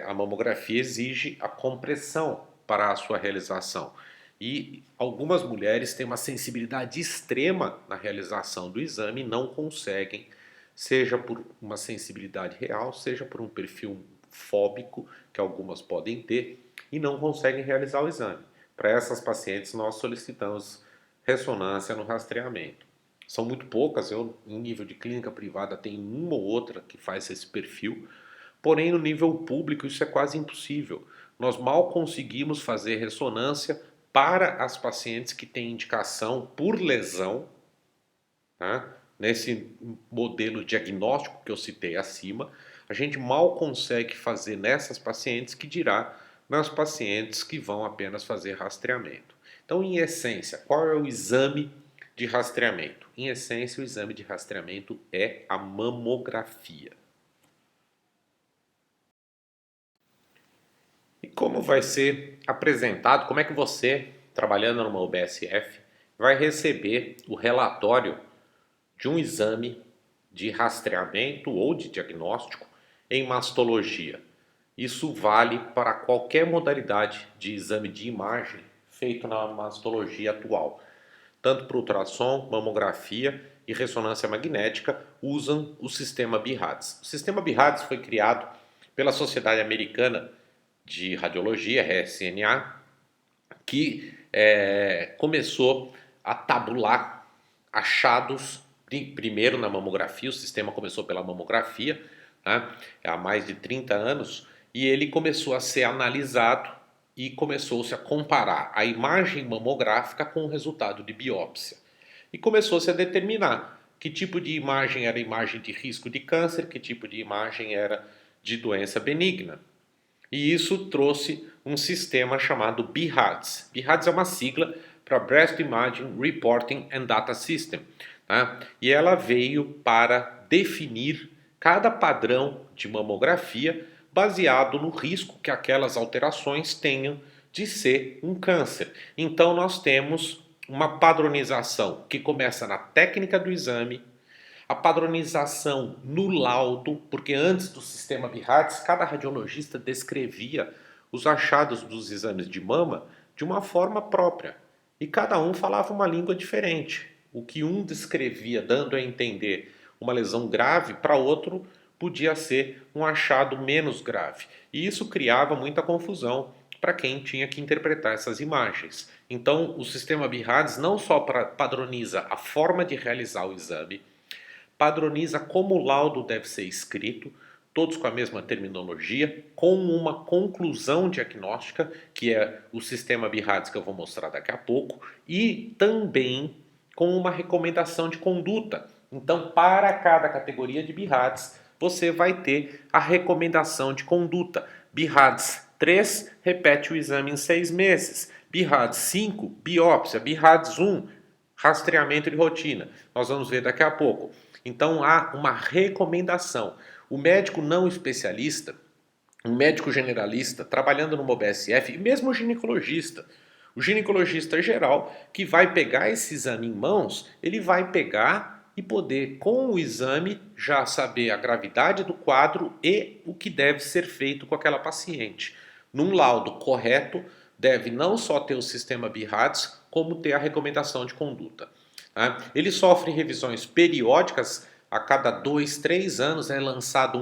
a mamografia exige a compressão para a sua realização. E algumas mulheres têm uma sensibilidade extrema na realização do exame e não conseguem, seja por uma sensibilidade real, seja por um perfil fóbico, que algumas podem ter, e não conseguem realizar o exame. Para essas pacientes, nós solicitamos ressonância no rastreamento. São muito poucas, eu, em nível de clínica privada, tenho uma ou outra que faz esse perfil, porém, no nível público, isso é quase impossível. Nós mal conseguimos fazer ressonância para as pacientes que têm indicação por lesão, tá? Nesse modelo diagnóstico que eu citei acima, a gente mal consegue fazer nessas pacientes, que dirá nas pacientes que vão apenas fazer rastreamento. Então, em essência, qual é o exame de rastreamento? Em essência, o exame de rastreamento é a mamografia. E como vai ser apresentado, como é que você, trabalhando numa UBSF, vai receber o relatório de um exame de rastreamento ou de diagnóstico em mastologia? Isso vale para qualquer modalidade de exame de imagem feito na mastologia atual. Tanto para ultrassom, mamografia e ressonância magnética usam o sistema BIRADS. O sistema BIRADS foi criado pela Sociedade Americana de Radiologia, RSNA, que começou a tabular achados primeiro na mamografia. O sistema começou pela mamografia, né, há mais de 30 anos, e ele começou a ser analisado e começou-se a comparar a imagem mamográfica com o resultado de biópsia. E começou-se a determinar que tipo de imagem era imagem de risco de câncer, que tipo de imagem era de doença benigna. E isso trouxe um sistema chamado BIHADS. BIHADS é uma sigla para Breast Imaging Reporting and Data System, tá? E ela veio para definir cada padrão de mamografia baseado no risco que aquelas alterações tenham de ser um câncer. Então nós temos uma padronização que começa na técnica do exame, a padronização no laudo, porque antes do sistema BIHADS, cada radiologista descrevia os achados dos exames de mama de uma forma própria. E cada um falava uma língua diferente. O que um descrevia dando a entender uma lesão grave, para outro podia ser um achado menos grave. E isso criava muita confusão para quem tinha que interpretar essas imagens. Então, o sistema BIHADS não só padroniza a forma de realizar o exame, padroniza como o laudo deve ser escrito, todos com a mesma terminologia, com uma conclusão diagnóstica, que é o sistema BIHADS que eu vou mostrar daqui a pouco, e também com uma recomendação de conduta. Então, para cada categoria de BIHADS, você vai ter a recomendação de conduta. BIHADS 3, repete o exame em 6 meses. BIHADS 5, biópsia. BIHADS 1, rastreamento de rotina. Nós vamos ver daqui a pouco. Então há uma recomendação. O médico não especialista, um médico generalista, trabalhando numa OBSF, e mesmo o ginecologista geral, que vai pegar esse exame em mãos, ele vai pegar e poder, com o exame, já saber a gravidade do quadro e o que deve ser feito com aquela paciente. Num laudo correto, deve não só ter o sistema BIHADS, como ter a recomendação de conduta. Ele sofre revisões periódicas, a cada 2, 3 anos é lançado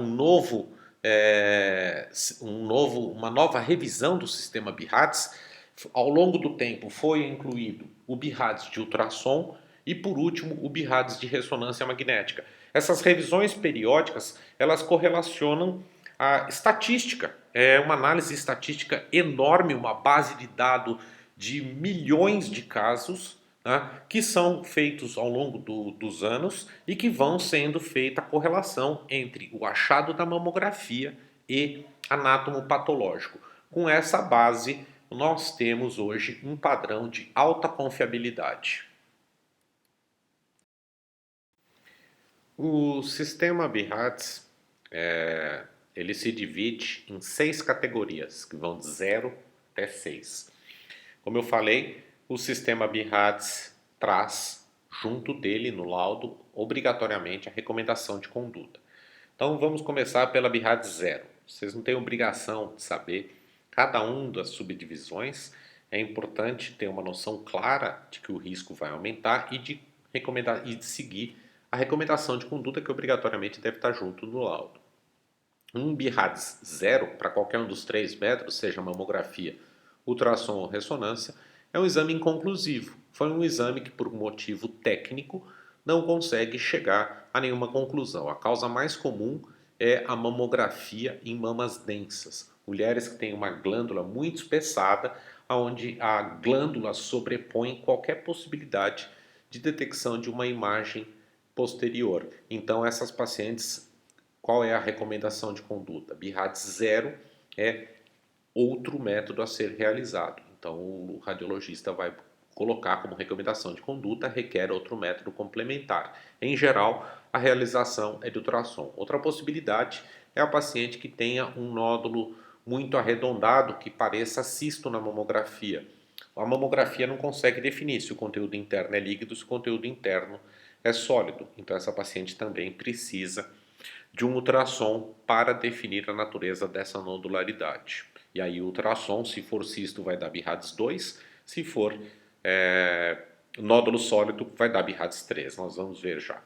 uma nova revisão do sistema BIHADS. Ao longo do tempo foi incluído o BIHADS de ultrassom e, por último, o BIHADS de ressonância magnética. Essas revisões periódicas, elas correlacionam a estatística. É uma análise estatística enorme, uma base de dados de milhões de casos, né, que são feitos ao longo dos anos e que vão sendo feita a correlação entre o achado da mamografia e anátomo-patológico. Com essa base, nós temos hoje um padrão de alta confiabilidade. O sistema BIHADS ele se divide em 6 categorias, que vão de 0 até 6. Como eu falei, o sistema BIHADS traz, junto dele, no laudo, obrigatoriamente a recomendação de conduta. Então vamos começar pela BIHADS 0. Vocês não têm obrigação de saber cada uma das subdivisões. É importante ter uma noção clara de que o risco vai aumentar e de seguir a recomendação de conduta que obrigatoriamente deve estar junto no laudo. Um BIHADS 0 para qualquer um dos 3 métodos, seja mamografia, ultrassom ou ressonância, é um exame inconclusivo. Foi um exame que, por motivo técnico, não consegue chegar a nenhuma conclusão. A causa mais comum é a mamografia em mamas densas. Mulheres que têm uma glândula muito espessada, onde a glândula sobrepõe qualquer possibilidade de detecção de uma imagem posterior. Então, essas pacientes, qual é a recomendação de conduta? BIHADS 0 é outro método a ser realizado. Então, o radiologista vai colocar como recomendação de conduta, requer outro método complementar. Em geral, a realização é de ultrassom. Outra possibilidade é a paciente que tenha um nódulo muito arredondado, que pareça cisto na mamografia. A mamografia não consegue definir se o conteúdo interno é líquido, se o conteúdo interno é sólido. Então, essa paciente também precisa de um ultrassom para definir a natureza dessa nodularidade. E aí o ultrassom, se for cisto, vai dar BIHADS 2, se for nódulo sólido, vai dar BIHADS 3, nós vamos ver já.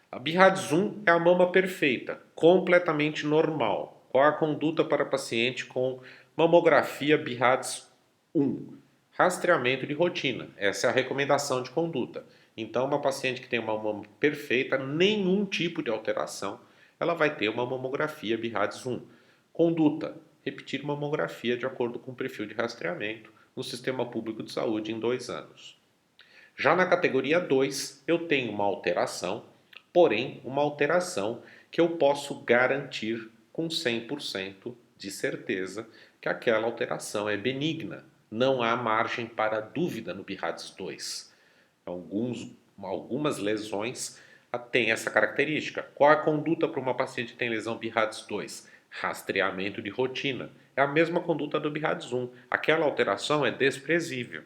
A BIHADS 1 é a mama perfeita, completamente normal. Qual a conduta para paciente com mamografia BIHADS 1? Rastreamento de rotina, essa é a recomendação de conduta. Então, uma paciente que tem uma mama perfeita, nenhum tipo de alteração, ela vai ter uma mamografia BIRADS 1. Conduta: repetir mamografia de acordo com o perfil de rastreamento no Sistema Público de Saúde em 2 anos. Já na categoria 2, eu tenho uma alteração, porém uma alteração que eu posso garantir com 100% de certeza que aquela alteração é benigna. Não há margem para dúvida no BIRADS 2. Algumas lesões têm essa característica. Qual é a conduta para uma paciente que tem lesão BIRADS 2? Rastreamento de rotina. É a mesma conduta do BIRADS 1. Aquela alteração é desprezível.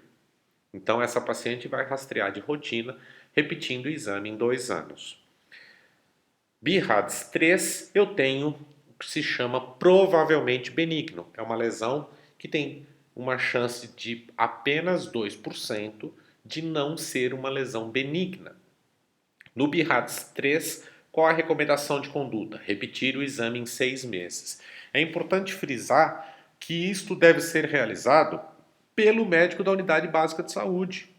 Então, essa paciente vai rastrear de rotina, repetindo o exame em 2 anos. BIRADS 3, eu tenho o que se chama provavelmente benigno. É uma lesão que tem uma chance de apenas 2% de não ser uma lesão benigna. No BIRADS 3, qual a recomendação de conduta? Repetir o exame em 6 meses. É importante frisar que isto deve ser realizado pelo médico da unidade básica de saúde.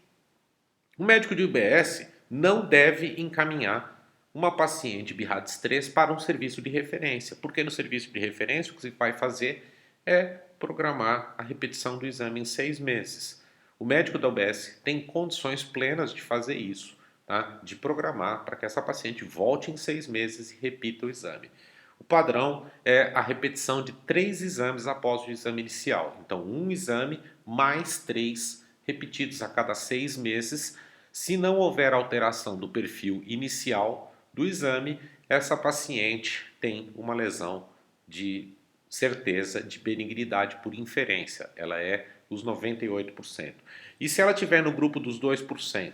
O médico de UBS não deve encaminhar uma paciente BIRADS 3 para um serviço de referência, porque no serviço de referência o que se vai fazer é programar a repetição do exame em 6 meses. O médico da UBS tem condições plenas de fazer isso, tá? De programar para que essa paciente volte em 6 meses e repita o exame. O padrão é a repetição de 3 exames após o exame inicial. Então, um exame mais 3 repetidos a cada 6 meses. Se não houver alteração do perfil inicial do exame, essa paciente tem uma lesão de certeza de benignidade por inferência. Ela é os 98%. E se ela estiver no grupo dos 2%,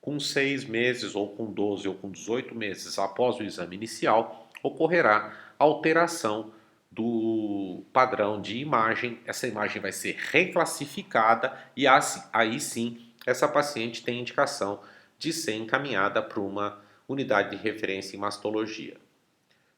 com 6 meses, ou com 12, ou com 18 meses após o exame inicial, ocorrerá alteração do padrão de imagem. Essa imagem vai ser reclassificada e aí sim essa paciente tem indicação de ser encaminhada para uma unidade de referência em mastologia.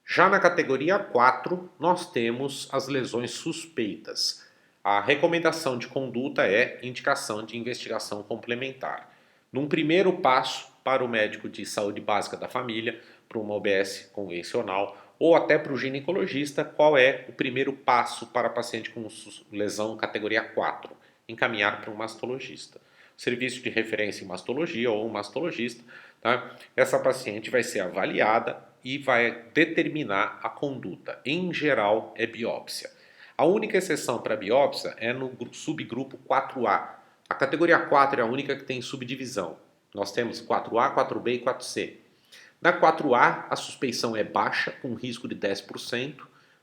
Já na categoria 4, nós temos as lesões suspeitas. A recomendação de conduta é indicação de investigação complementar. Num primeiro passo, para o médico de saúde básica da família, para uma OBS convencional, ou até para o ginecologista, qual é o primeiro passo para paciente com lesão categoria 4? Encaminhar para um mastologista. Serviço de referência em mastologia ou um mastologista, tá? Essa paciente vai ser avaliada e vai determinar a conduta. Em geral, é biópsia. A única exceção para biópsia é no subgrupo 4A. A categoria 4 é a única que tem subdivisão. Nós temos 4A, 4B e 4C. Na 4A, a suspeição é baixa, com risco de 10%.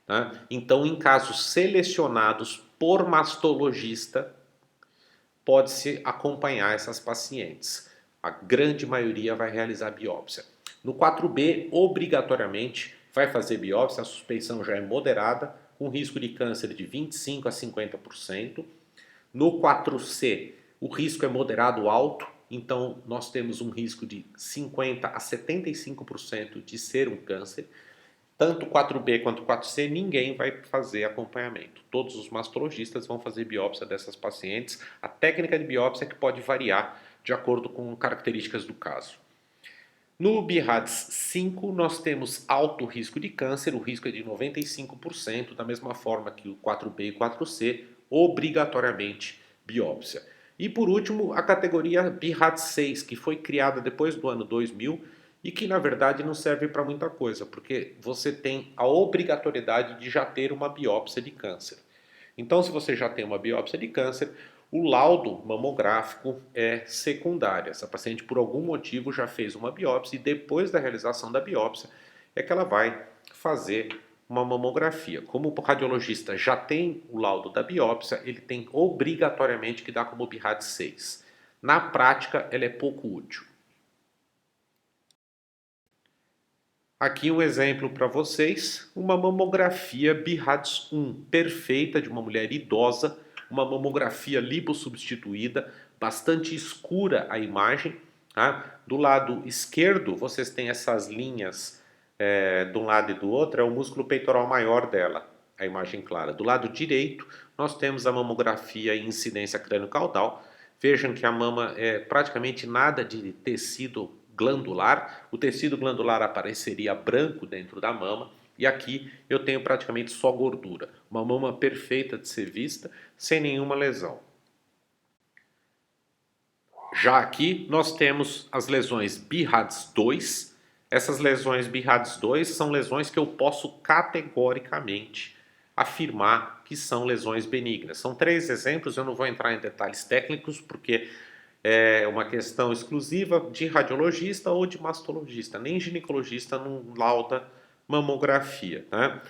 Tá? Então, em casos selecionados por mastologista, pode-se acompanhar essas pacientes. A grande maioria vai realizar biópsia. No 4B, obrigatoriamente, vai fazer biópsia, a suspeição já é moderada, com risco de câncer de 25% a 50%. No 4C, o risco é moderado alto, então nós temos um risco de 50% a 75% de ser um câncer. Tanto 4B quanto 4C, ninguém vai fazer acompanhamento. Todos os mastologistas vão fazer biópsia dessas pacientes. A técnica de biópsia é que pode variar de acordo com características do caso. No BIRADS 5, nós temos alto risco de câncer, o risco é de 95%, da mesma forma que o 4B e 4C, obrigatoriamente biópsia. E por último, a categoria BIRADS 6, que foi criada depois do ano 2000 e que na verdade não serve para muita coisa, porque você tem a obrigatoriedade de já ter uma biópsia de câncer. Então, se você já tem uma biópsia de câncer, o laudo mamográfico é secundário. Essa paciente, por algum motivo, já fez uma biópsia e depois da realização da biópsia é que ela vai fazer uma mamografia. Como o radiologista já tem o laudo da biópsia, ele tem obrigatoriamente que dar como BIRADS 6. Na prática, ela é pouco útil. Aqui um exemplo para vocês, uma mamografia BIRADS 1, perfeita, de uma mulher idosa, uma mamografia lipossubstituída, bastante escura a imagem. Tá? Do lado esquerdo, vocês têm essas linhas de um lado e do outro, é o músculo peitoral maior dela, a imagem clara. Do lado direito, nós temos a mamografia em incidência crânio-caudal, Vejam que a mama é praticamente nada de tecido glandular. O tecido glandular apareceria branco dentro da mama. E aqui eu tenho praticamente só gordura. Uma mama perfeita de ser vista, sem nenhuma lesão. Já aqui nós temos as lesões BIRADS 2. Essas lesões BIRADS 2 são lesões que eu posso categoricamente afirmar que são lesões benignas. São 3 exemplos, eu não vou entrar em detalhes técnicos porque é uma questão exclusiva de radiologista ou de mastologista. Nem ginecologista não lauda mamografia, né?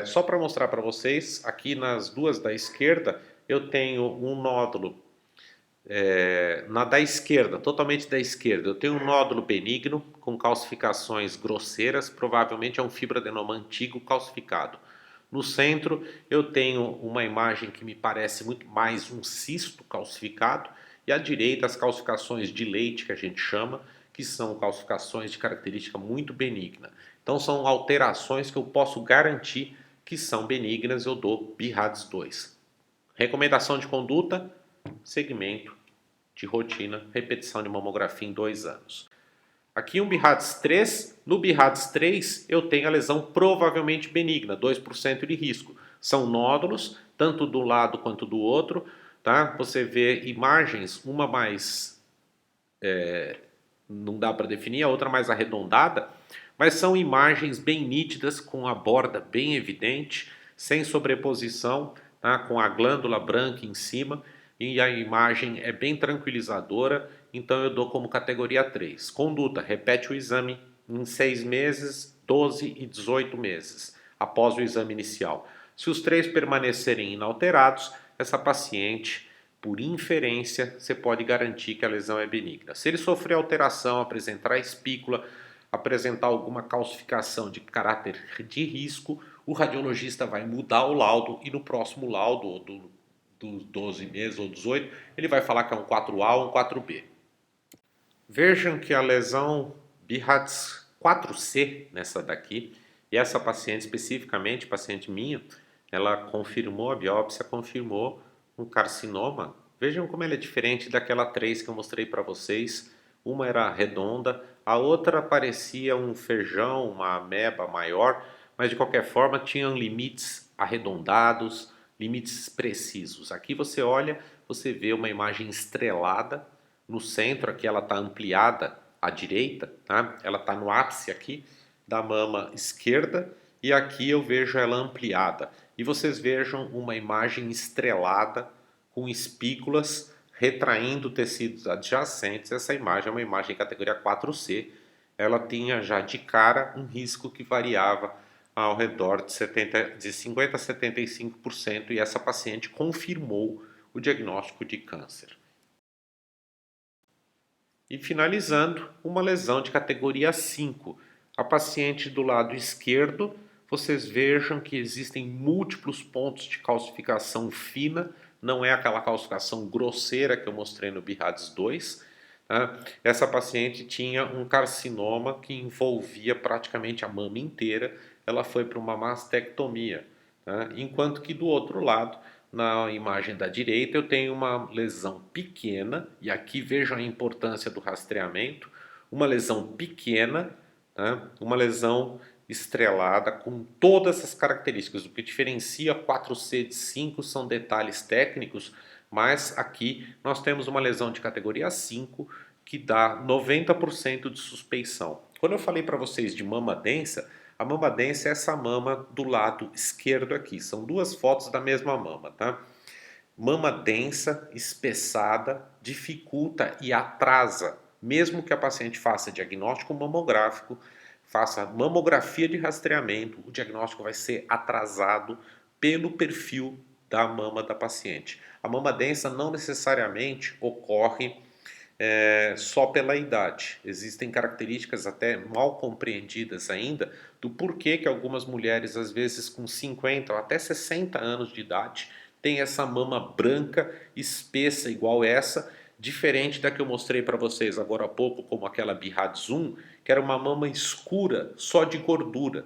Só para mostrar para vocês, aqui nas duas da esquerda eu tenho um nódulo na da esquerda, totalmente da esquerda, eu tenho um nódulo benigno com calcificações grosseiras, provavelmente é um fibroadenoma antigo calcificado. No centro eu tenho uma imagem que me parece muito mais um cisto calcificado e à direita as calcificações de leite que a gente chama, que são calcificações de característica muito benigna. Então são alterações que eu posso garantir que são benignas, eu dou BIRADS 2. Recomendação de conduta: segmento de rotina, repetição de mamografia em 2 anos. Aqui um BIRADS 3, no BIRADS 3 eu tenho a lesão provavelmente benigna, 2% de risco. São nódulos, tanto do lado quanto do outro, tá? Você vê imagens, uma mais, não dá para definir, a outra mais arredondada, mas são imagens bem nítidas, com a borda bem evidente, sem sobreposição, tá? Com a glândula branca em cima, e a imagem é bem tranquilizadora, então eu dou como categoria 3. Conduta: repete o exame em 6 meses, 12 e 18 meses, após o exame inicial. Se os 3 permanecerem inalterados, essa paciente, por inferência, você pode garantir que a lesão é benigna. Se ele sofrer alteração, apresentar espícula, apresentar alguma calcificação de caráter de risco, o radiologista vai mudar o laudo e no próximo laudo dos 12 meses ou 18, ele vai falar que é um 4A ou um 4B. Vejam que a lesão BIRADS 4C, nessa daqui, e essa paciente especificamente, paciente minha, ela confirmou, a biópsia confirmou um carcinoma. Vejam como ela é diferente daquela 3 que eu mostrei para vocês. Uma era redonda, a outra parecia um feijão, uma ameba maior, mas de qualquer forma tinham limites arredondados, limites precisos. Aqui você olha, você vê uma imagem estrelada. No centro aqui ela está ampliada à direita, tá? Ela está no ápice aqui da mama esquerda e aqui eu vejo ela ampliada. E vocês vejam uma imagem estrelada com espículas retraindo tecidos adjacentes. Essa imagem é uma imagem categoria 4C. Ela tinha já de cara um risco que variava ao redor de 50 a 75% e essa paciente confirmou o diagnóstico de câncer. E finalizando, uma lesão de categoria 5. A paciente do lado esquerdo, vocês vejam que existem múltiplos pontos de calcificação fina, não é aquela calcificação grosseira que eu mostrei no BIRADS 2. Tá? Essa paciente tinha um carcinoma que envolvia praticamente a mama inteira, ela foi para uma mastectomia. Tá? Enquanto que do outro lado, na imagem da direita, eu tenho uma lesão pequena, e aqui vejam a importância do rastreamento, uma lesão pequena, tá? Uma lesão estrelada com todas essas características. O que diferencia 4C de 5 são detalhes técnicos, mas aqui nós temos uma lesão de categoria 5 que dá 90% de suspeição. Quando eu falei para vocês de mama densa, a mama densa é essa mama do lado esquerdo aqui. São 2 fotos da mesma mama, tá? Mama densa, espessada, dificulta e atrasa. Mesmo que a paciente faça diagnóstico mamográfico, faça mamografia de rastreamento, o diagnóstico vai ser atrasado pelo perfil da mama da paciente. A mama densa não necessariamente ocorre só pela idade. Existem características até mal compreendidas ainda do porquê que algumas mulheres, às vezes com 50 ou até 60 anos de idade, têm essa mama branca, espessa igual essa, diferente da que eu mostrei para vocês agora há pouco, como aquela BIRADS 1, que era uma mama escura, só de gordura.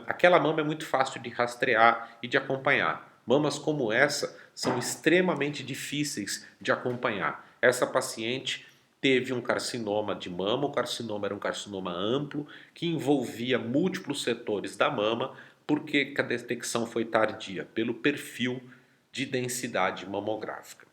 Aquela mama é muito fácil de rastrear e de acompanhar. Mamas como essa são extremamente difíceis de acompanhar. Essa paciente teve um carcinoma de mama, o carcinoma era um carcinoma amplo que envolvia múltiplos setores da mama. Por que a detecção foi tardia? Pelo perfil de densidade mamográfica.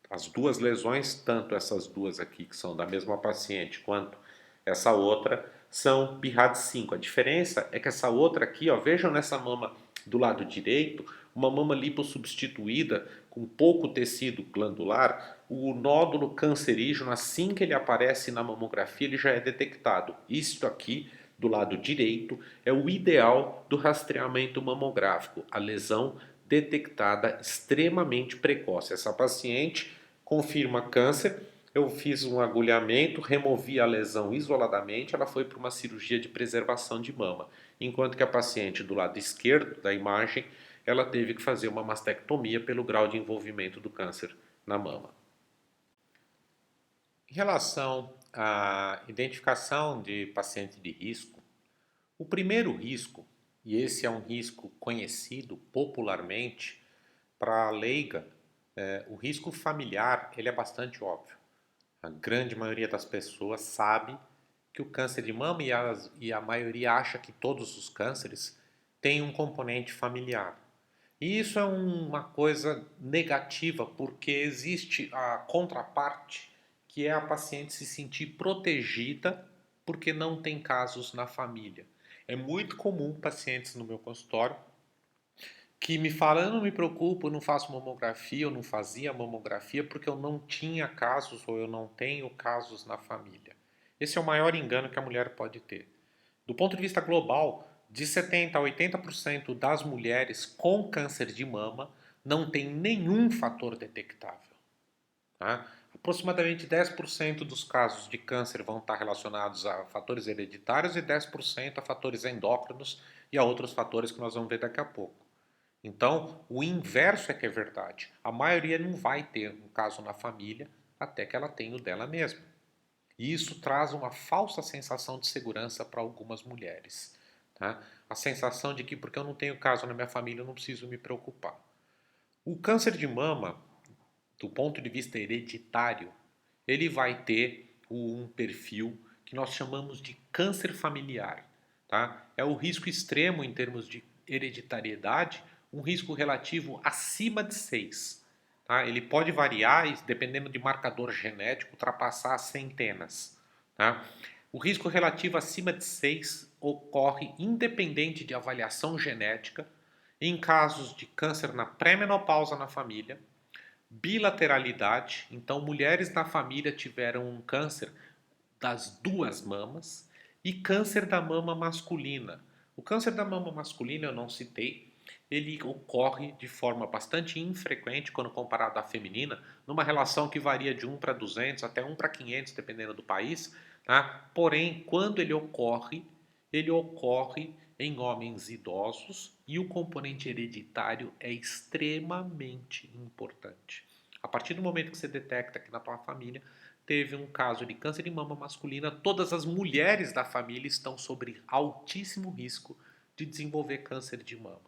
As duas lesões, tanto essas duas aqui que são da mesma paciente, quanto essa outra, são BIRAD5. A diferença é que essa outra aqui, ó, vejam nessa mama do lado direito, uma mama lipossubstituída com pouco tecido glandular, o nódulo cancerígeno, assim que ele aparece na mamografia, ele já é detectado. Isto aqui, do lado direito, é o ideal do rastreamento mamográfico, a lesão detectada extremamente precoce. Essa paciente confirma câncer, eu fiz um agulhamento, removi a lesão isoladamente, ela foi para uma cirurgia de preservação de mama. Enquanto que a paciente do lado esquerdo da imagem, ela teve que fazer uma mastectomia pelo grau de envolvimento do câncer na mama. Em relação à identificação de paciente de risco, o primeiro risco, e esse é um risco conhecido popularmente para a leiga, o risco familiar ele é bastante óbvio. A grande maioria das pessoas sabe que o câncer de mama e a maioria acha que todos os cânceres têm um componente familiar. E isso é uma coisa negativa porque existe a contraparte, que é a paciente se sentir protegida porque não tem casos na família. É muito comum pacientes no meu consultório que me falam: eu não me preocupo, eu não faço mamografia, eu não fazia mamografia porque eu não tinha casos ou eu não tenho casos na família. Esse é o maior engano que a mulher pode ter. Do ponto de vista global, de 70% a 80% das mulheres com câncer de mama não tem nenhum fator detectável. Tá? Aproximadamente 10% dos casos de câncer vão estar relacionados a fatores hereditários e 10% a fatores endócrinos e a outros fatores que nós vamos ver daqui a pouco. Então, o inverso é que é verdade. A maioria não vai ter um caso na família até que ela tenha o dela mesma. E isso traz uma falsa sensação de segurança para algumas mulheres. Tá? A sensação de que porque eu não tenho caso na minha família eu não preciso me preocupar. O câncer de mama, do ponto de vista hereditário, ele vai ter um perfil que nós chamamos de câncer familiar. Tá? É o risco extremo em termos de hereditariedade, um risco relativo acima de 6. Tá? Ele pode variar e, dependendo de marcador genético, ultrapassar centenas. Tá? O risco relativo acima de 6 ocorre independente de avaliação genética em casos de câncer na pré-menopausa na família, bilateralidade, então mulheres na família tiveram um câncer das duas mamas, e câncer da mama masculina. O câncer da mama masculina eu não citei, ele ocorre de forma bastante infrequente quando comparado à feminina, numa relação que varia de 1 para 200 até 1 para 500, dependendo do país. Tá? Porém, quando ele ocorre em homens idosos e o componente hereditário é extremamente importante. A partir do momento que você detecta que na tua família teve um caso de câncer de mama masculina, todas as mulheres da família estão sob altíssimo risco de desenvolver câncer de mama.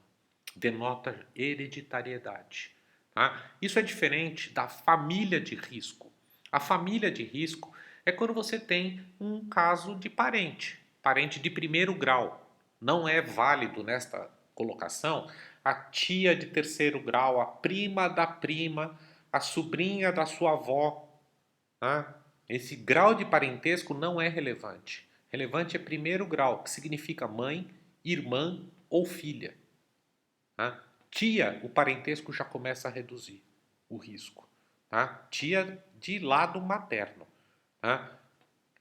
Denota hereditariedade. Tá? Isso é diferente da família de risco. A família de risco é quando você tem um caso de parente, parente de primeiro grau. Não é válido nesta colocação a tia de terceiro grau, a prima da prima, a sobrinha da sua avó. Tá? Esse grau de parentesco não é relevante. Relevante é primeiro grau, que significa mãe, irmã ou filha. Tá? Tia, o parentesco já começa a reduzir o risco. Tá? Tia de lado materno. Tá?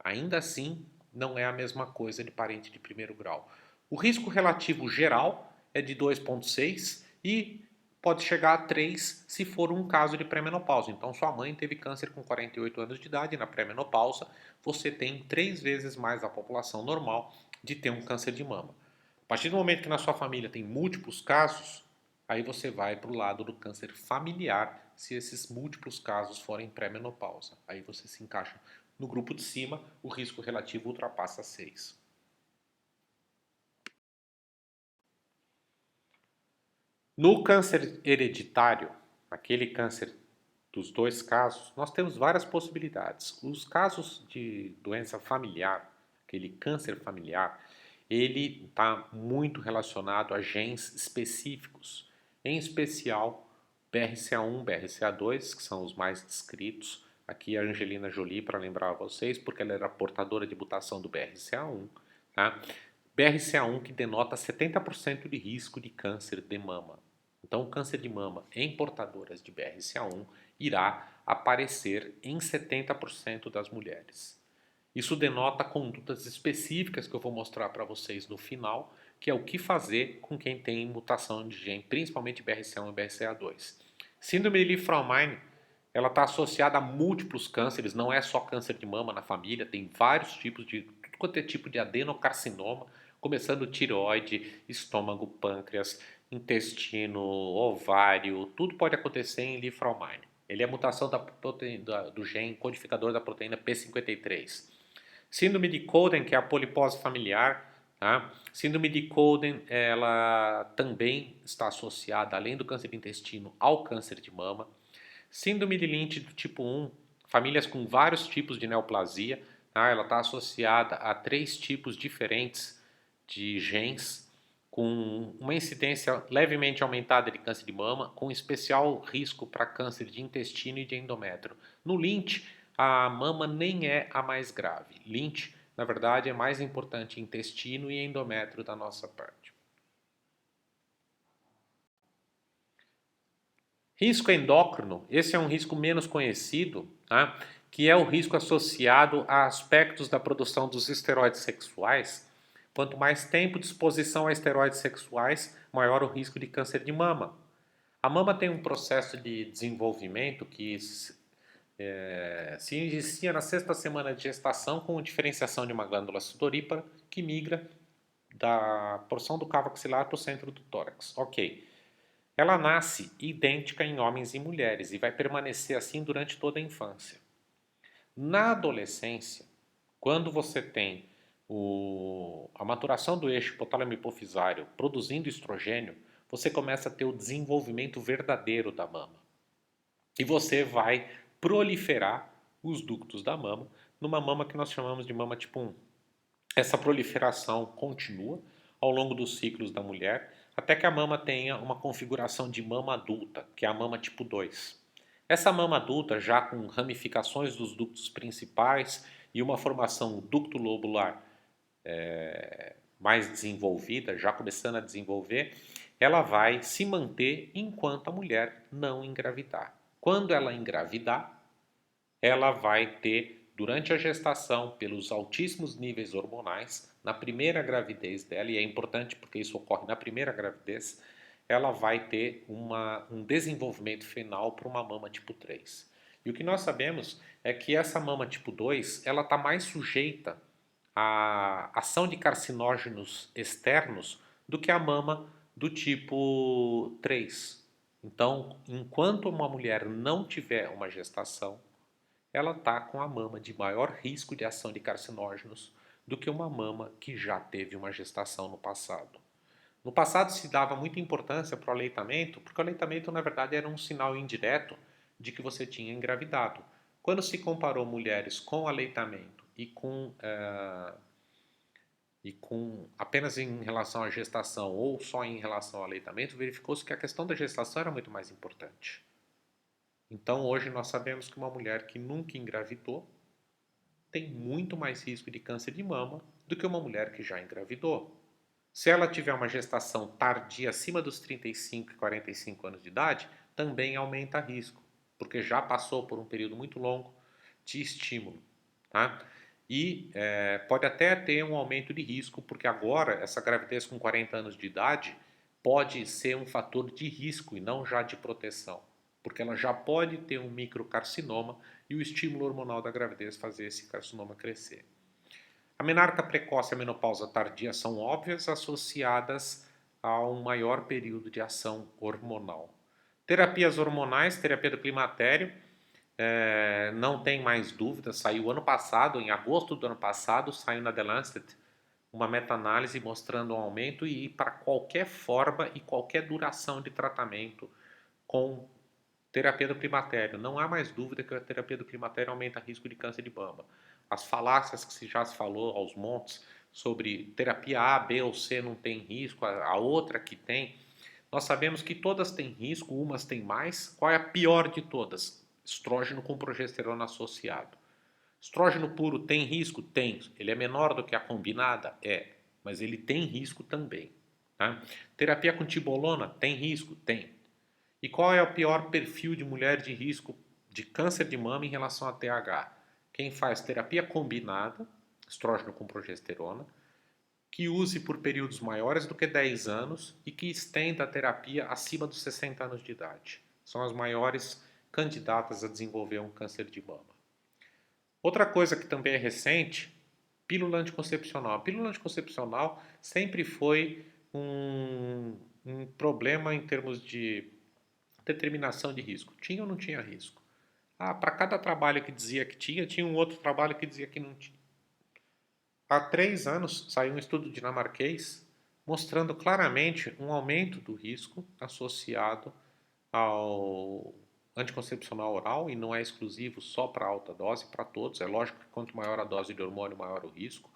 Ainda assim, não é a mesma coisa de parente de primeiro grau. O risco relativo geral é de 2,6 e pode chegar a 3 se for um caso de pré-menopausa. Então, sua mãe teve câncer com 48 anos de idade, na pré-menopausa, você tem 3 vezes mais a população normal de ter um câncer de mama. A partir do momento que na sua família tem múltiplos casos, aí você vai para o lado do câncer familiar, se esses múltiplos casos forem pré-menopausa. Aí você se encaixa no grupo de cima, o risco relativo ultrapassa 6. No câncer hereditário, aquele câncer dos dois casos, nós temos várias possibilidades. Os casos de doença familiar, aquele câncer familiar, ele está muito relacionado a genes específicos, em especial BRCA1, BRCA2, que são os mais descritos. Aqui a Angelina Jolie, para lembrar a vocês, porque ela era portadora de mutação do BRCA1, tá? BRCA1 que denota 70% de risco de câncer de mama. Então, o câncer de mama em portadoras de BRCA1 irá aparecer em 70% das mulheres. Isso denota condutas específicas que eu vou mostrar para vocês no final, que é o que fazer com quem tem mutação de gene, principalmente BRCA1 e BRCA2. Síndrome de Li-Fraumeni, ela está associada a múltiplos cânceres, não é só câncer de mama na família, tem vários tipos de, tudo quanto é tipo de adenocarcinoma, começando tireoide, estômago, pâncreas, intestino, ovário, tudo pode acontecer em Li-Fraumeni. Ele é a mutação do gene codificador da proteína P53. Síndrome de Coden, que é a polipose familiar, tá? Síndrome de Coden, ela também está associada, além do câncer de intestino, ao câncer de mama. Síndrome de Lynch do tipo 1, famílias com vários tipos de neoplasia, tá? Ela está associada a 3 tipos diferentes de genes, com uma incidência levemente aumentada de câncer de mama, com especial risco para câncer de intestino e de endométrio. No Lynch, a mama nem é a mais grave. Lynch, na verdade, é mais importante intestino e endométrio da nossa parte. Risco endócrino, esse é um risco menos conhecido, tá? Que é o risco associado a aspectos da produção dos esteroides sexuais. Quanto mais tempo de exposição a esteroides sexuais, maior o risco de câncer de mama. A mama tem um processo de desenvolvimento que se inicia na 6ª semana de gestação com diferenciação de uma glândula sudorípara que migra da porção do cavo axilar para o centro do tórax. Ok. Ela nasce idêntica em homens e mulheres e vai permanecer assim durante toda a infância. Na adolescência, quando você tem a maturação do eixo hipotálamo hipofisário produzindo estrogênio, você começa a ter o desenvolvimento verdadeiro da mama. E você vai proliferar os ductos da mama numa mama que nós chamamos de mama tipo 1. Essa proliferação continua ao longo dos ciclos da mulher, até que a mama tenha uma configuração de mama adulta, que é a mama tipo 2. Essa mama adulta, já com ramificações dos ductos principais e uma formação ducto-lobular mais desenvolvida, já começando a desenvolver, ela vai se manter enquanto a mulher não engravidar. Quando ela engravidar, ela vai ter, durante a gestação, pelos altíssimos níveis hormonais, na primeira gravidez dela, e é importante porque isso ocorre na primeira gravidez, ela vai ter um desenvolvimento final para uma mama tipo 3. E o que nós sabemos é que essa mama tipo 2, ela está mais sujeita à ação de carcinógenos externos do que a mama do tipo 3. Então, enquanto uma mulher não tiver uma gestação, ela está com a mama de maior risco de ação de carcinógenos do que uma mama que já teve uma gestação no passado. No passado se dava muita importância para o aleitamento, porque o aleitamento na verdade era um sinal indireto de que você tinha engravidado. Quando se comparou mulheres com aleitamento e com apenas em relação à gestação ou só em relação ao aleitamento, verificou-se que a questão da gestação era muito mais importante. Então, hoje nós sabemos que uma mulher que nunca engravidou tem muito mais risco de câncer de mama do que uma mulher que já engravidou. Se ela tiver uma gestação tardia acima dos 35 e 45 anos de idade, também aumenta risco, porque já passou por um período muito longo de estímulo, tá? E pode até ter um aumento de risco, porque agora essa gravidez com 40 anos de idade pode ser um fator de risco e não já de proteção, porque ela já pode ter um microcarcinoma e o estímulo hormonal da gravidez fazer esse carcinoma crescer. A menarca precoce e a menopausa tardia são óbvias, associadas a um maior período de ação hormonal. Terapias hormonais, terapia do climatério, não tem mais dúvida, saiu ano passado, em agosto do ano passado, saiu na The Lancet uma meta-análise mostrando um aumento e ir para qualquer forma e qualquer duração de tratamento com terapia do climatério. Não há mais dúvida que a terapia do climatério aumenta o risco de câncer de mama. As falácias que já se falou aos montes sobre terapia A, B ou C não tem risco, a outra que tem. Nós sabemos que todas têm risco, umas têm mais. Qual é a pior de todas? Estrógeno com progesterona associado. Estrógeno puro tem risco? Tem. Ele é menor do que a combinada? É. Mas ele tem risco também. Tá? Terapia com tibolona? Tem risco? Tem. E qual é o pior perfil de mulher de risco de câncer de mama em relação a TH? Quem faz terapia combinada, estrógeno com progesterona, que use por períodos maiores do que 10 anos e que estenda a terapia acima dos 60 anos de idade. São as maiores candidatas a desenvolver um câncer de mama. Outra coisa que também é recente, pílula anticoncepcional. A pílula anticoncepcional sempre foi um problema em termos de determinação de risco. Tinha ou não tinha risco? Para cada trabalho que dizia que tinha, tinha um outro trabalho que dizia que não tinha. Há 3 anos saiu um estudo dinamarquês mostrando claramente um aumento do risco associado ao anticoncepcional oral, e não é exclusivo só para alta dose, para todos. É lógico que quanto maior a dose de hormônio, maior o risco.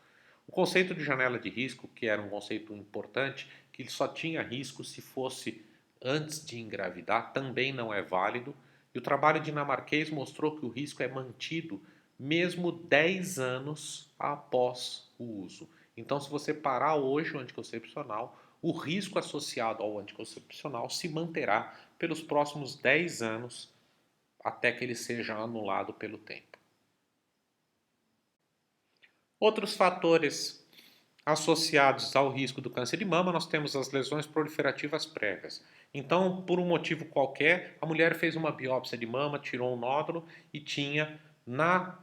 O conceito de janela de risco, que era um conceito importante, que ele só tinha risco se fosse antes de engravidar, também não é válido. E o trabalho dinamarquês mostrou que o risco é mantido mesmo 10 anos após o uso. Então, se você parar hoje o anticoncepcional, o risco associado ao anticoncepcional se manterá pelos próximos 10 anos até que ele seja anulado pelo tempo. Outros fatores associados ao risco do câncer de mama, nós temos as lesões proliferativas prévias. Então, por um motivo qualquer, a mulher fez uma biópsia de mama, tirou um nódulo e tinha, na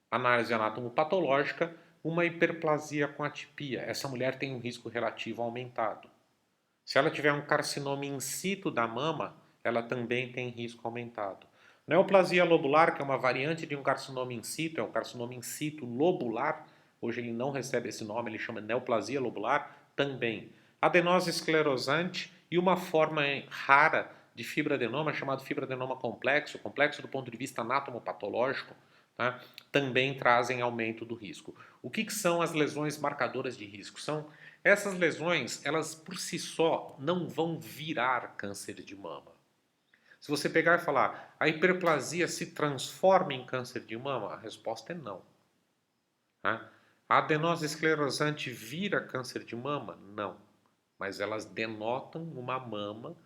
análise anatomopatológica, uma hiperplasia com atipia. Essa mulher tem um risco relativo aumentado. Se ela tiver um carcinoma in situ da mama, ela também tem risco aumentado. Neoplasia lobular, que é uma variante de um carcinoma in situ, é um carcinoma in situ lobular, hoje ele não recebe esse nome, ele chama neoplasia lobular, também. Adenose esclerosante e uma forma rara de fibroadenoma, chamado fibroadenoma complexo, complexo do ponto de vista anatomopatológico, tá? Também trazem aumento do risco. O que são as lesões marcadoras de risco? São essas lesões, elas por si só não vão virar câncer de mama. Se você pegar e falar, a hiperplasia se transforma em câncer de mama? A resposta é não. Tá? A adenose esclerosante vira câncer de mama? Não. Mas elas denotam uma mama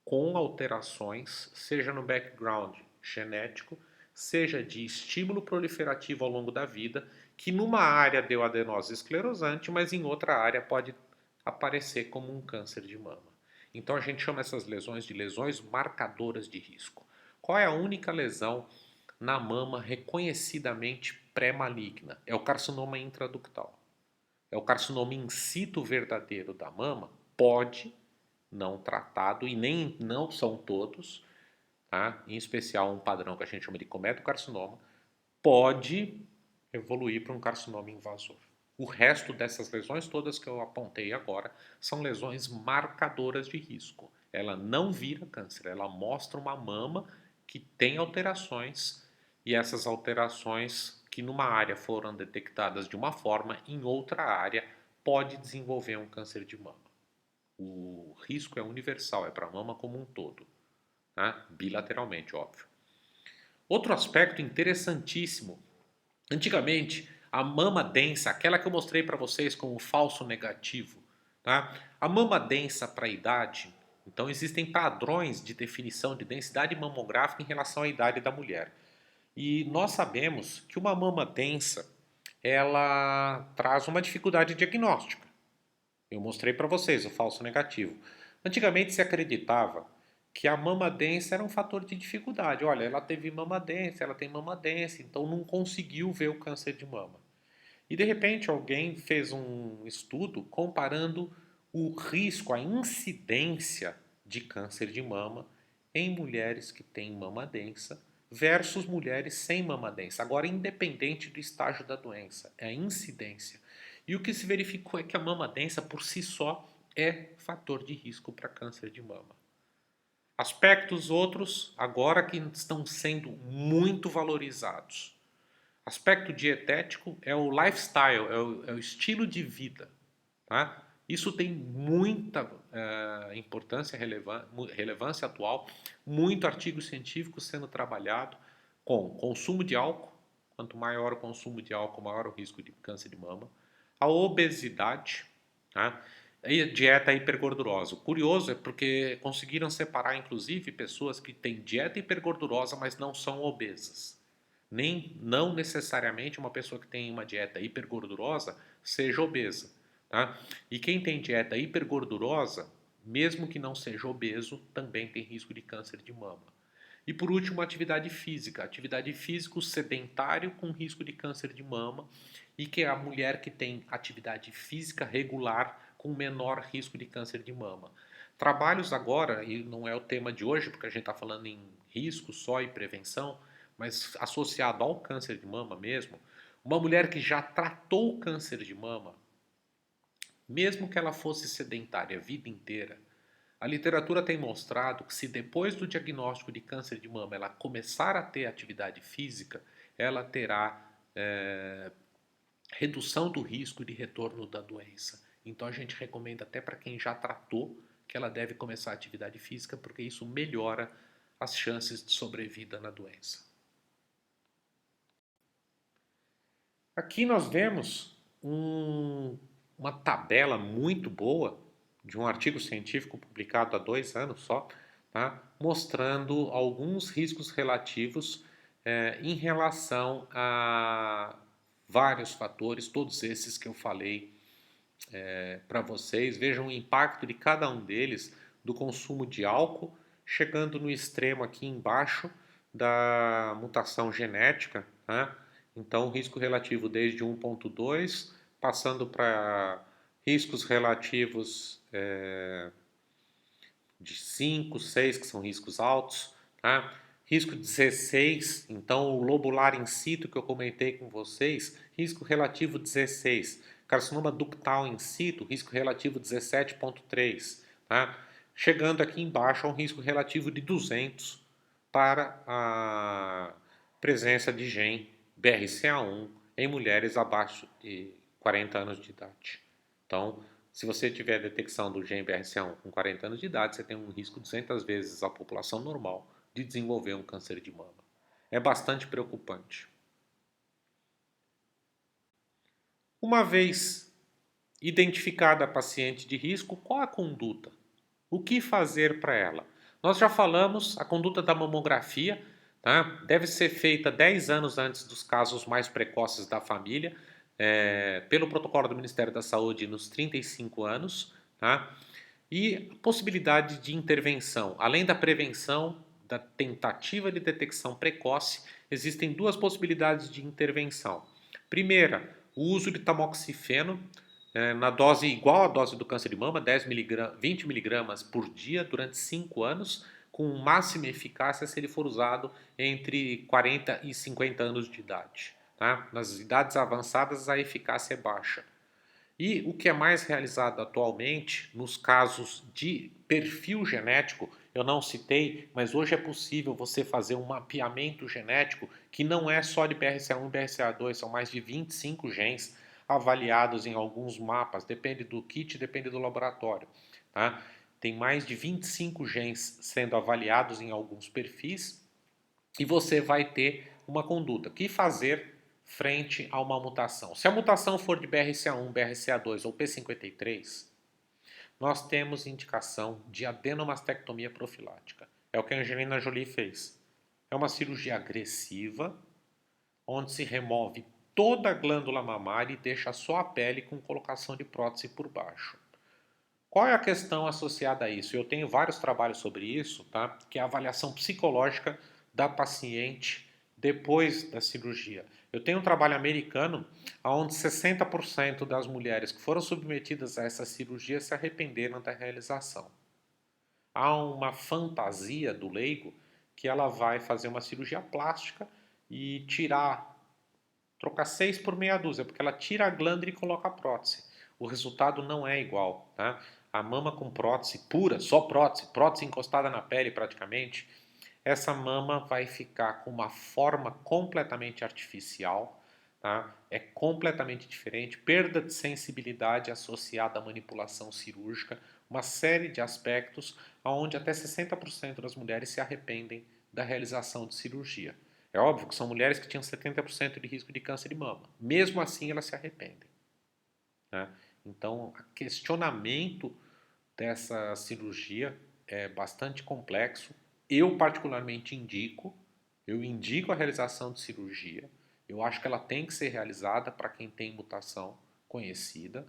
com alterações, seja no background genético, seja de estímulo proliferativo ao longo da vida, que numa área deu adenose esclerosante, mas em outra área pode aparecer como um câncer de mama. Então a gente chama essas lesões de lesões marcadoras de risco. Qual é a única lesão na mama reconhecidamente pré-maligna? É o carcinoma intraductal. É o carcinoma in situ verdadeiro da mama, pode, não tratado, e nem não são todos, tá? Em especial um padrão que a gente chama de cometocarcinoma, pode evoluir para um carcinoma invasor. O resto dessas lesões todas que eu apontei agora são lesões marcadoras de risco. Ela não vira câncer, ela mostra uma mama que tem alterações, e essas alterações que numa área foram detectadas de uma forma, em outra área pode desenvolver um câncer de mama. O risco é universal, é para a mama como um todo, tá? Bilateralmente, óbvio. Outro aspecto interessantíssimo, antigamente a mama densa, aquela que eu mostrei para vocês como falso negativo, tá? A mama densa para a idade, então existem padrões de definição de densidade mamográfica em relação à idade da mulher. E nós sabemos que uma mama densa, ela traz uma dificuldade diagnóstica. Eu mostrei para vocês o falso negativo. Antigamente se acreditava que a mama densa era um fator de dificuldade. Olha, ela teve mama densa, ela tem mama densa, então não conseguiu ver o câncer de mama. E de repente alguém fez um estudo comparando o risco, a incidência de câncer de mama em mulheres que têm mama densa versus mulheres sem mama densa. Agora, independente do estágio da doença, é a incidência. E o que se verificou é que a mama densa por si só é fator de risco para câncer de mama. Aspectos outros agora que estão sendo muito valorizados. Aspecto dietético é o lifestyle, é o estilo de vida. Tá? Isso tem muita importância, relevância atual, muito artigo científico sendo trabalhado com consumo de álcool. Quanto maior o consumo de álcool, maior o risco de câncer de mama. A obesidade, tá? E a dieta hipergordurosa. O curioso é porque conseguiram separar, inclusive, pessoas que têm dieta hipergordurosa, mas não são obesas. Nem não necessariamente uma pessoa que tem uma dieta hipergordurosa seja obesa. Tá? E quem tem dieta hipergordurosa, mesmo que não seja obeso, também tem risco de câncer de mama. E por último, atividade física. Atividade física, o sedentário com risco de câncer de mama e que é a mulher que tem atividade física regular com menor risco de câncer de mama. Trabalhos agora, e não é o tema de hoje, porque a gente está falando em risco só e prevenção, mas associado ao câncer de mama mesmo, uma mulher que já tratou o câncer de mama, mesmo que ela fosse sedentária a vida inteira, a literatura tem mostrado que se depois do diagnóstico de câncer de mama ela começar a ter atividade física, ela terá redução do risco de retorno da doença. Então a gente recomenda até para quem já tratou que ela deve começar a atividade física porque isso melhora as chances de sobrevida na doença. Aqui nós vemos uma tabela muito boa de um artigo científico publicado há 2 anos só, tá? Mostrando alguns riscos relativos em relação a vários fatores, todos esses que eu falei para vocês. Vejam o impacto de cada um deles do consumo de álcool, chegando no extremo aqui embaixo da mutação genética, tá? Então, risco relativo desde 1,2, passando para riscos relativos de 5, 6, que são riscos altos, tá? Risco 16, então o lobular in situ que eu comentei com vocês, risco relativo 16. Carcinoma ductal in situ, risco relativo 17,3, tá? Chegando aqui embaixo a um risco relativo de 200 para a presença de gene BRCA1 em mulheres abaixo de 40 anos de idade. Então, se você tiver a detecção do gene BRCA1 com 40 anos de idade, você tem um risco 200 vezes a população normal de desenvolver um câncer de mama. É bastante preocupante. Uma vez identificada a paciente de risco, qual a conduta? O que fazer para ela? Nós já falamos, a conduta da mamografia, tá? Deve ser feita 10 anos antes dos casos mais precoces da família, pelo protocolo do Ministério da Saúde nos 35 anos, tá? E possibilidade de intervenção. Além da prevenção, da tentativa de detecção precoce, existem 2 possibilidades de intervenção. Primeira, o uso de tamoxifeno na dose igual à dose do câncer de mama, 20 miligramas por dia durante 5 anos, com máxima eficácia se ele for usado entre 40 e 50 anos de idade. Tá? Nas idades avançadas, a eficácia é baixa. E o que é mais realizado atualmente, nos casos de perfil genético, eu não citei, mas hoje é possível você fazer um mapeamento genético que não é só de BRCA1 e BRCA2, são mais de 25 genes avaliados em alguns mapas, depende do kit, depende do laboratório. Tá? Tem mais de 25 genes sendo avaliados em alguns perfis e você vai ter uma conduta. O que fazer frente a uma mutação? Se a mutação for de BRCA1, BRCA2 ou P53, nós temos indicação de adenomastectomia profilática. É o que a Angelina Jolie fez. É uma cirurgia agressiva, onde se remove toda a glândula mamária e deixa só a pele com colocação de prótese por baixo. Qual é a questão associada a isso? Eu tenho vários trabalhos sobre isso, tá? Que é a avaliação psicológica da paciente depois da cirurgia. Eu tenho um trabalho americano onde 60% das mulheres que foram submetidas a essa cirurgia se arrependeram da realização. Há uma fantasia do leigo que ela vai fazer uma cirurgia plástica e tirar trocar 6 por meia dúzia, porque ela tira a glândula e coloca a prótese. O resultado não é igual, tá? A mama com prótese pura, só prótese, prótese encostada na pele praticamente, essa mama vai ficar com uma forma completamente artificial, tá? É completamente diferente, perda de sensibilidade associada à manipulação cirúrgica, uma série de aspectos onde até 60% das mulheres se arrependem da realização de cirurgia. É óbvio que são mulheres que tinham 70% de risco de câncer de mama. Mesmo assim, elas se arrependem, né? Então, o questionamento dessa cirurgia é bastante complexo. Eu particularmente indico a realização de cirurgia. Eu acho que ela tem que ser realizada para quem tem mutação conhecida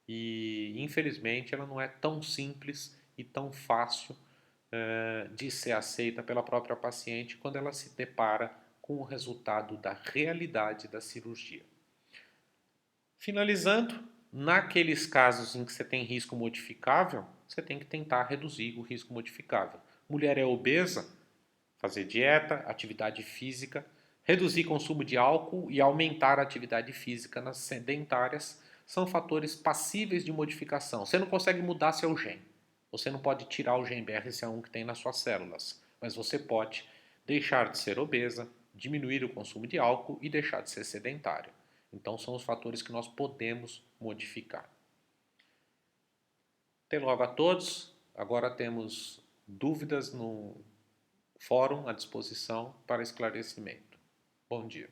e infelizmente ela não é tão simples e tão fácil de ser aceita pela própria paciente quando ela se depara com o resultado da realidade da cirurgia. Finalizando, naqueles casos em que você tem risco modificável, você tem que tentar reduzir o risco modificável. Mulher é obesa, fazer dieta, atividade física, reduzir consumo de álcool e aumentar a atividade física nas sedentárias são fatores passíveis de modificação. Você não consegue mudar seu gene. Você não pode tirar o gene BRCA1 que tem nas suas células, mas você pode deixar de ser obesa, diminuir o consumo de álcool e deixar de ser sedentário. Então são os fatores que nós podemos modificar. Até logo a todos. Agora temos dúvidas no fórum à disposição para esclarecimento. Bom dia.